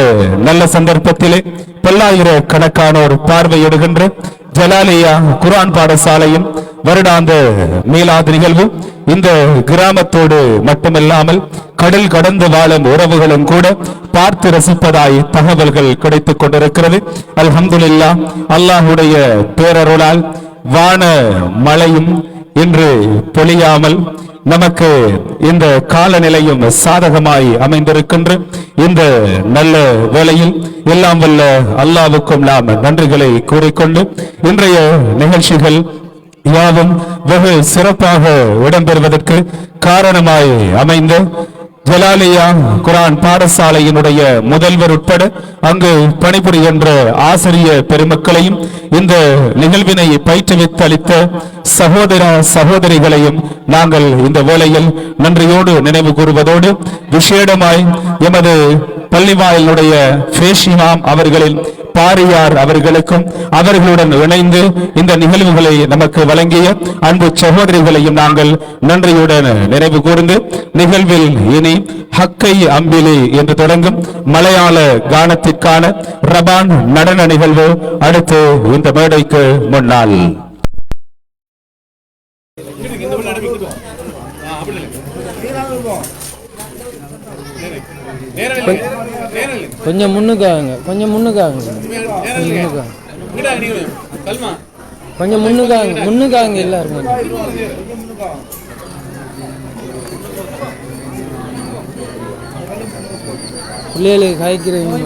Speaker 2: நல்ல சந்தர்ப்பத்திலே பல்லாயிரக்கணக்கானோர் பார்வையிடுகின்ற ஜலாலியா குர்ஆன் பாடசாலையும் வருடாந்த மீலாது நிகழ்வு இந்த கிராமத்தோடு மட்டுமல்லாமல் கடல் கடந்து வாழும் உறவுகளும் கூட பார்த்து ரசிப்பதாய் தகவல்கள் கிடைத்துக் கொண்டிருக்கிறது. அல்ஹம்துலில்லாஹ், அல்லாஹுடைய பேரருளால் வான மழையும் இன்று பொழியாமல் நமக்கு இந்த காலநிலையும் சாதகமாய் அமைந்திருக்கின்ற இந்த நல்ல வேளையில் எல்லாம் வல்ல அல்லாஹ்வுக்கும் நாம் நன்றிகளை கூறிக்கொண்டு இன்றைய நிகழ்ச்சிகள் யாவும் வெகு சிறப்பாக இடம்பெறுவதற்கு காரணமாய் அமைந்த ஜலாலியா குரான் பாடசாலையினுடைய முதல்வர் உட்பட அங்கு பணிபுரிகின்ற ஆசிரிய பெருமக்களையும் இந்த நிகழ்வினை பயிற்றுவித்தளித்த சகோதர சகோதரிகளையும் நாங்கள் இந்த வேளையில் நன்றியோடு நினைவு கூறுவதோடு விசேடமாய் எமது பள்ளிவாயிலுடைய பேஷிமாம் அவர்களின் பாரியார் அவர்களுக்கும் அவர்களுடன் இணைந்து இந்த நிகழ்வுகளை நமக்கு வழங்கிய அன்பு சகோதரிகளையும் நாங்கள் நன்றியுடன் நினைவு கூர்ந்து நிகழ்வில் இனி ஹக்கை அம்பிலி என்று தொடங்கும் மலையாள கானத்திற்கான ரபான் நடன நிகழ்வு அடுத்து இந்த மேடைக்கு முன்னால்
Speaker 7: கொஞ்சம் முன்னுக்காங்க கொஞ்சம் முன்னுக்காங்க எல்லாரும் பிள்ளைகளுக்கு காய்க்கிறீங்க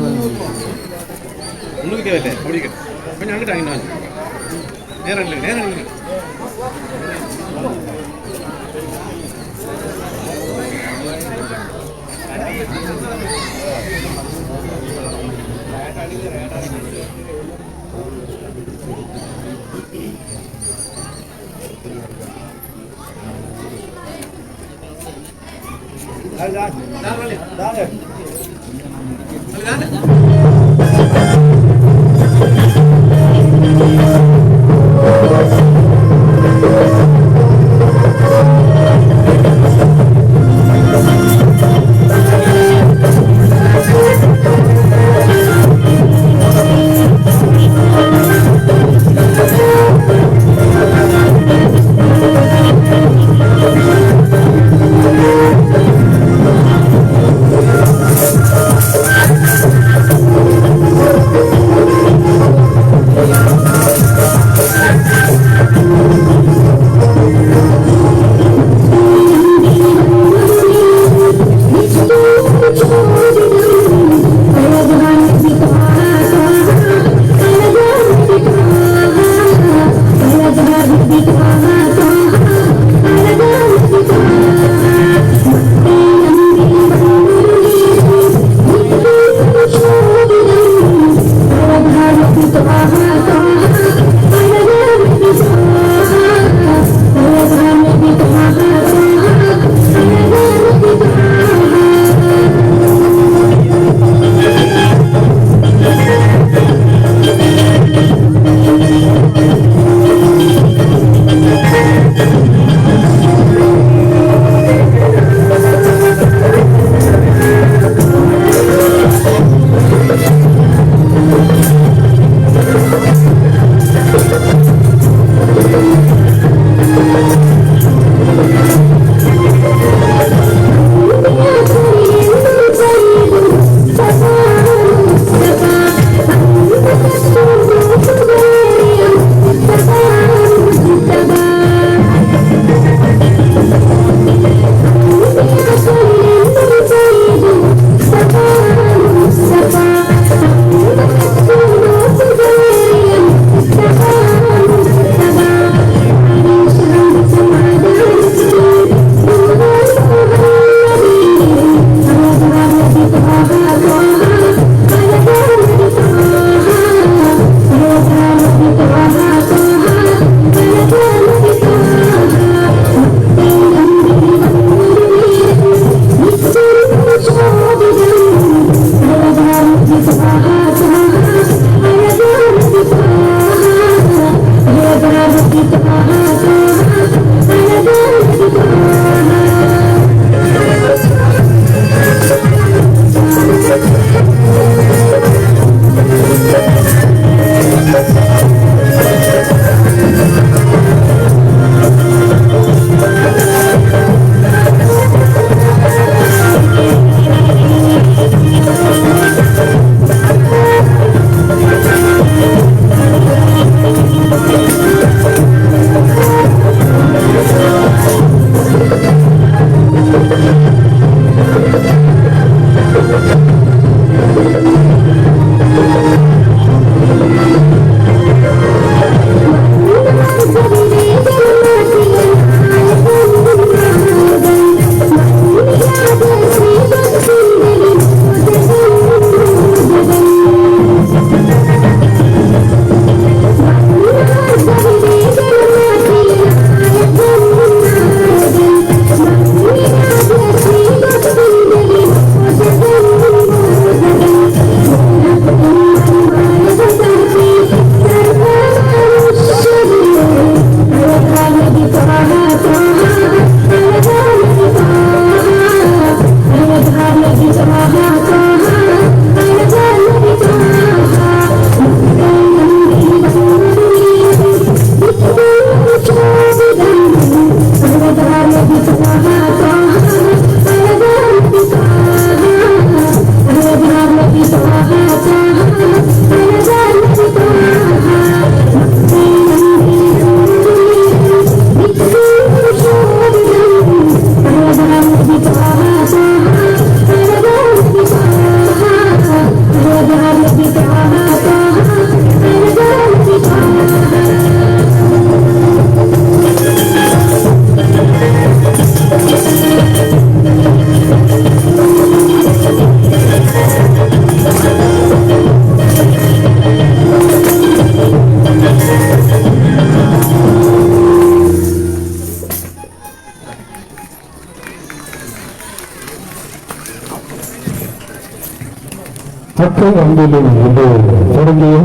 Speaker 1: மற்ற அன்பிலும் இது தொடங்கிய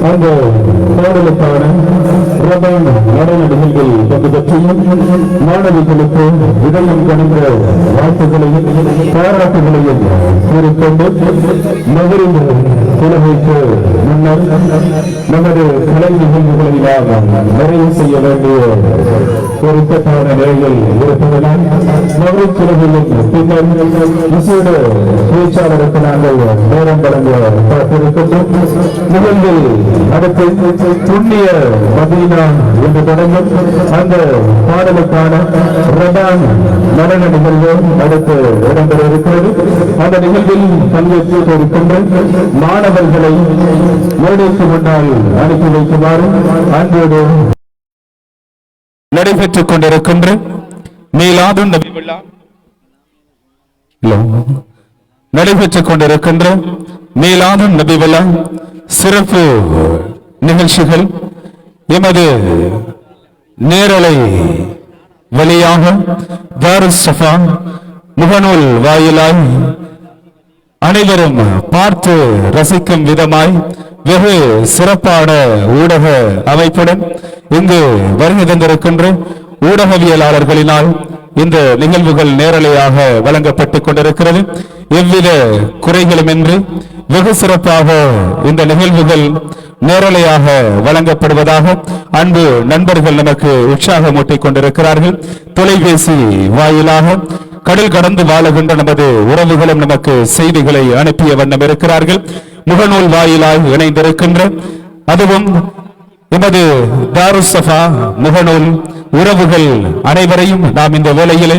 Speaker 1: அந்த பாடலுக்கான பிரதான நடன நிகழ்வில் பங்கு பற்றியும் மாணவிகளுக்கு இதயம் கணிந்த வாழ்த்துக்களையும் பாராட்டுகளையும் கூறிக்கொண்டு நகரின் புலமைக்கு முன்னர் நமது கலை நிகழ்வுகளை நாம் நிறைவு செய்ய வேண்டிய ஒரு இக்கட்டான நிலையில் இருப்பதனால் நகரின் குழுவிலும் பின்னர் விசேட பேச்சாளருக்கு நாங்கள் நேரம் வழங்க பார்த்திருக்கின்றோம். நிகழ்வில் அடுத்து புண்ணிய மதீனா என்று தொடங்கும் அந்த பாடலுக்கான ரபான் நடன நிகழ்வு அடுத்து இடம்பெற இருக்கிறது. அந்த நிகழ்வில் பங்கேற்று இருக்கின்ற மாணவர்களை மேடைக்கு முன்னால் அனுப்பி வைக்குமாறு அன்போடு
Speaker 2: நடைபெற்றுக் கொண்டிருக்கின்ற மீலாது நபி விழா நடைபெற்றுக் கொண்டிருக்கின்ற மீலாது நபி விழா சிறப்பு நிகழ்ச்சிகள் எமது நேரலை வழியாக தாருஸ் ஸஃபா முகநூல் வாயிலாய் அனைவரும் பார்த்து ரசிக்கும் விதமாய் வெகு சிறப்பான ஊடக அமைப்புடன் இங்கு வருகை தந்திருக்கின்ற ஊடகவியலாளர்களினால் இந்த நிகழ்வுகள் நேரலையாக வழங்கப்பட்டுக் கொண்டிருக்கிறது. எவ்வித குறைகளுமின்றி வெகு சிறப்பாக இந்த நிகழ்வுகள் நேரலையாக வழங்கப்படுவதாக அன்பு நண்பர்கள் நமக்கு உற்சாகமூட்டிக் கொண்டிருக்கிறார்கள். தொலைபேசி வாயிலாக கடல் கடந்து வாழுகின்ற நமது உறவுகளும் நமக்கு செய்திகளை அனுப்பிய வண்ணம் இருக்கிறார்கள். முகநூல் வாயிலாக இணைந்திருக்கின்ற அதுவும் எமது தாருஸ் ஸஃபா முகநூல் உறவுகள் அனைவரையும் நாம் இந்த வேளையிலே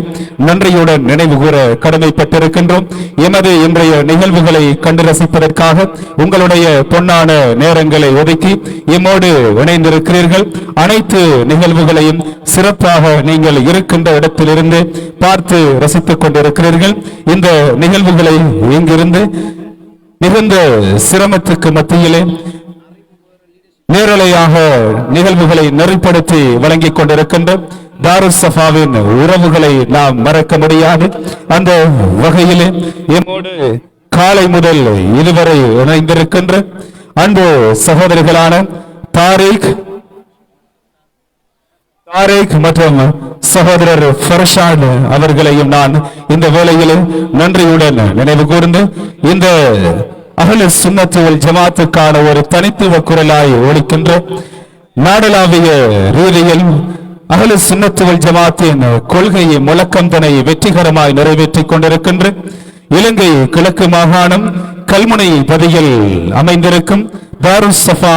Speaker 2: நன்றியுடன் நினைவு கூற கடமைப்பட்டிருக்கின்றோம். எமது இன்றைய நிகழ்வுகளை கண்டு ரசிப்பதற்காக உங்களுடைய பொன்னான நேரங்களை ஒதுக்கி எம்மோடு இணைந்திருக்கிறீர்கள். அனைத்து நிகழ்வுகளையும் சிறப்பாக நீங்கள் இருக்கின்ற இடத்திலிருந்து பார்த்து ரசித்துக் கொண்டிருக்கிறீர்கள். இந்த நிகழ்வுகளை இங்கிருந்து மிகுந்த சிரமத்துக்கு மத்தியிலே நேரலையாக நிகழ்வுகளை நெறிப்படுத்தி வழங்கிக் கொண்டிருக்கின்ற தாருஸ் ஸஃபாவின் உறவுகளை நாம் மறக்க முடியாது. அந்த வகையிலே எம்மோடு காலை முதல் இதுவரை இணைந்திருக்கின்ற அன்பு சகோதரிகளான தாரிக் மற்றும் சகோதரர் ஃபர்ஷான் அவர்களையும் நான் இந்த வேளையில் நன்றியுடன் நினைவு கூர்ந்து இந்த அஹ்லு சுன்னத் வல் ஜமாத்துக்கான ஒரு தனித்துவ குரலாய் ஒலிக்கின்ற நாடளாவிய ரீதியில் அஹ்லு சுன்னத் வல் ஜமாத்தின் கொள்கையை முழக்கம் தன்னை வெற்றிகரமாய் நிறைவேற்றிக் கொண்டிருக்கின்ற இலங்கை கிழக்கு மாகாணம் கல்முனை பதியில் அமைந்திருக்கும் தாருஸ் ஸஃபா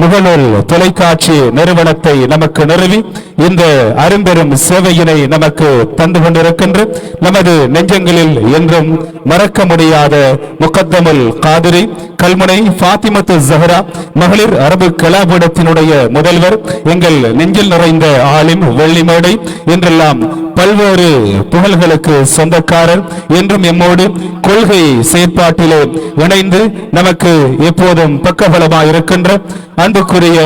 Speaker 2: முகநூல் தொலைக்காட்சி நிறுவனத்தை நமக்கு நிறுவி இந்த அரும்பெரும் சேவையினை நமக்கு தந்து கொண்டிருக்கின்ற நமது நெஞ்சங்களில் என்றும் மறக்க முடியாத முகத்தமுல் காதிரி கல்முனை ஃபாத்திமத்து ஜஹரா மகளிர் அரபு கலாபீடத்தினுடைய முதல்வர் எங்கள் நெஞ்சில் நிறைந்த ஆலிம் வெள்ளிமேடை என்றெல்லாம் பல்வேறு புகழ்களுக்கு சொந்தக்காரர் என்றும் எம்மோடு கொள்கை செயற்பாட்டிலே இணைந்து நமக்கு எப்போதும் பக்கபலமாய் இருக்கின்ற அன்புக்குரிய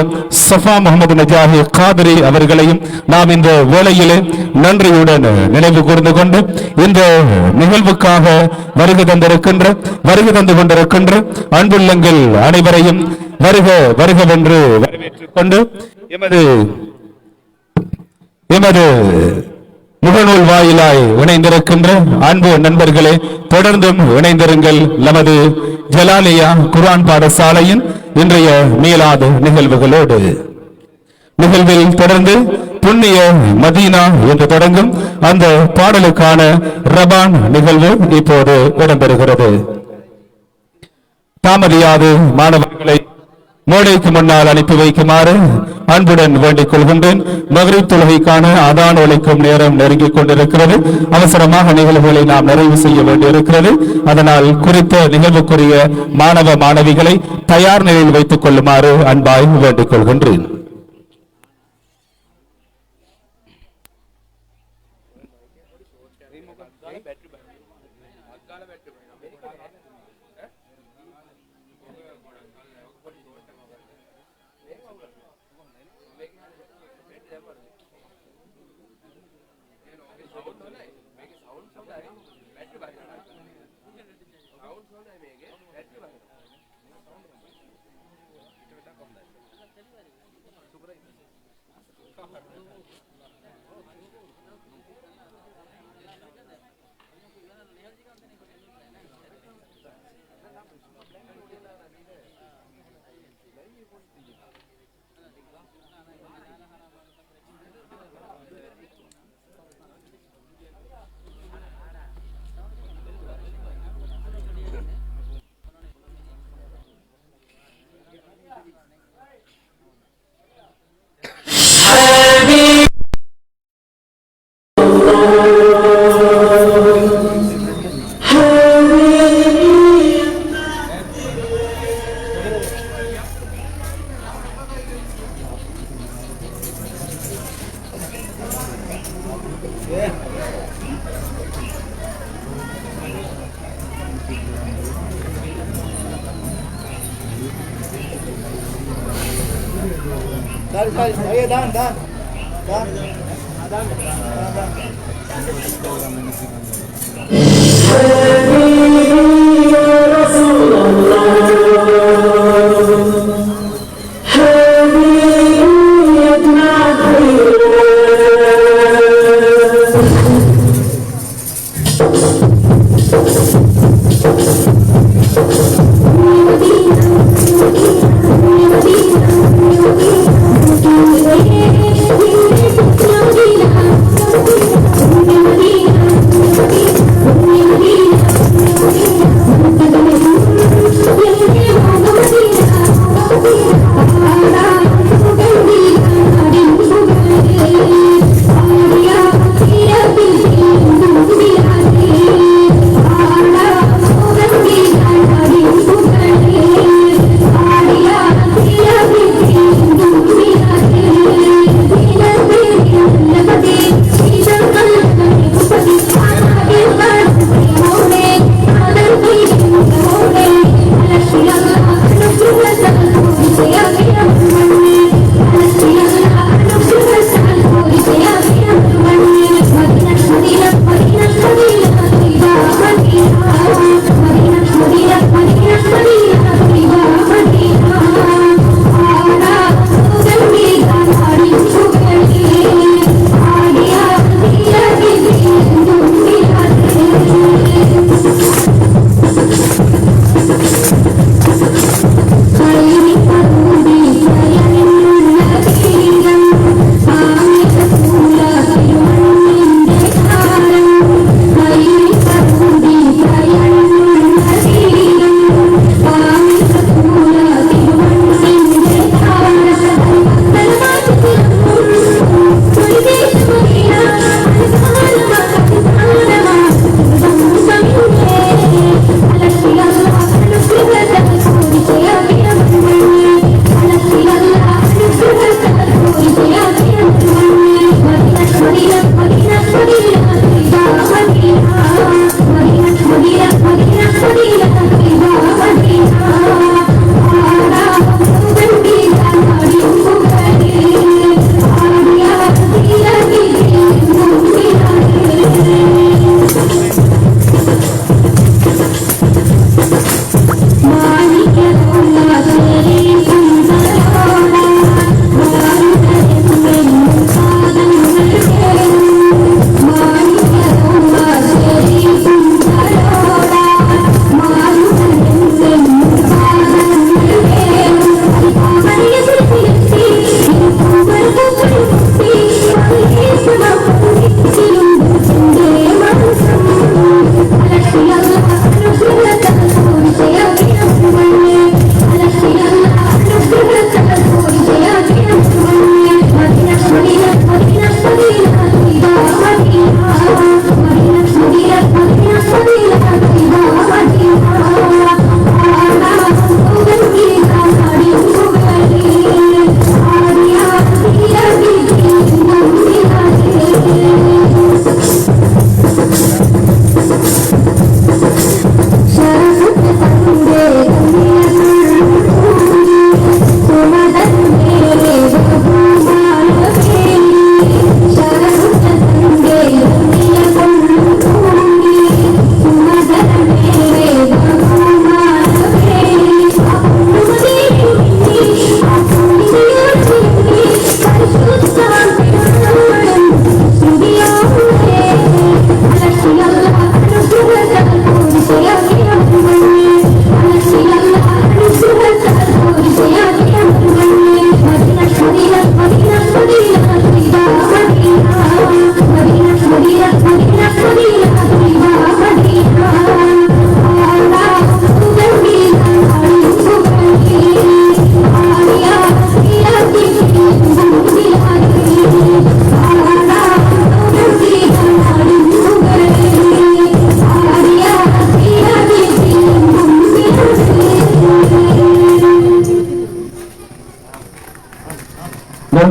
Speaker 2: ஸஃபா முகமது நஜாஹி காதிரி அவர்களையும் நாம் இந்த வேளையிலே நன்றியுடன் நினைவு கூர்ந்து கொண்டு இந்த நிகழ்வுக்காக வருகை தந்து கொண்டிருக்கின்ற அன்புள்ளங்கள் அனைவரையும் வருக வருகவென்று வரவேற்றுக் கொண்டு எமது முகநூல் வாயிலாய் இணைந்திருக்கின்ற அன்பு நண்பர்களே தொடர்ந்தும் இணைந்திருங்கள். நமது ஜலாலியா குர்ஆன் பாடசாலையின் இன்றைய மீலாது நிகழ்வுகளோடு நிகழ்வில் தொடர்ந்து புண்ணிய மதீனா என்று தொடங்கும் அந்த பாடலுக்கான ரபான் நிகழ்வு இப்போது இடம்பெறுகிறது. தாமதியாது மாணவர்களை மேடைக்கு முன்னால் அனுப்பி வைக்குமாறு அன்புடன் வேண்டிக் கொள்கின்றேன். மக்ரிப் தொழுகைக்கான அதான் ஒலிக்கும் நேரம் நெருங்கிக் கொண்டிருக்கிறது. அவசரமாக நிகழ்வுகளை நாம் நிறைவு செய்ய வேண்டியிருக்கிறது. அதனால் குறித்த நிகழ்வுக்குரிய மாணவ மாணவிகளை தயார் நிலையில் வைத்துக் கொள்ளுமாறு அன்பாய் வேண்டிக் கொள்கின்றேன்.
Speaker 8: Medina,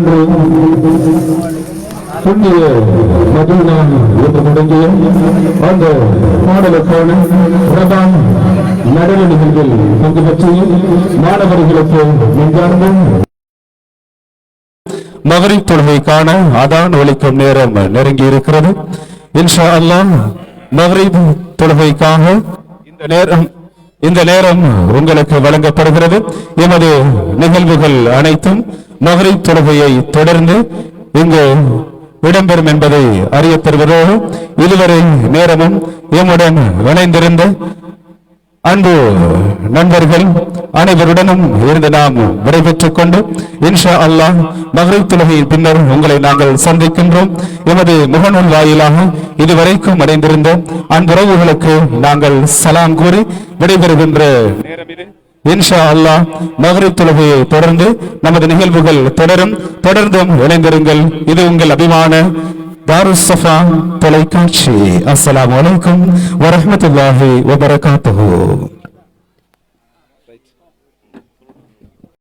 Speaker 1: அன்று புண்ணிய மதீனா என்று தொடங்கிய அந்த பாடலுக்கான பிரதான் நடன நிகழ்வில் பங்கு பற்றியும் மாணவர்களுக்கு நெஞ்சார்ந்தும்
Speaker 2: மகரிப் தொழுகைக்கான அதான் ஒலிக்கும் நேரம் நெருங்கி இருக்கிறது. இன்ஷா அல்லாஹ் மகரிப் தொழுகைக்காக இந்த நேரம் உங்களுக்கு வழங்கப்படுகிறது. எமது நிகழ்வுகள் அனைத்தும் மகரிப் தொழுகையை தொடர்ந்து இங்கு இடம்பெறும் என்பதை அறியப் பெறுவதோடு இதுவரை நேரமும் எம்முடன் இணைந்திருந்த அன்பு நண்பர்கள் அனைவருடனும் இருந்து நாம் விடைபெற்றுக் கொண்டு இன்ஷா அல்லாஹ் மகரிப் தொழுகையின் பின்னர் உங்களை நாங்கள் சந்திக்கின்றோம். எமது முகநூல் வாயிலாக இதுவரைக்கும் அடைந்திருந்த அன்புறவுகளுக்கு நாங்கள் சலாம் கூறி விடைபெறுகின்ற நேரம் இது. இன்ஷா அல்லாஹ் மகரிப் தொழுகையை தொடர்ந்து நமது நிகழ்வுகள் தொடர்ந்தும் இணைந்திருங்கள். இது உங்கள் அபிமான தாருஸ் ஸஃபா தொலைக்காட்சி. அஸ்ஸலாமு அலைக்கும் வரஹ்மத்துல்லாஹி வபரகாத்துஹு.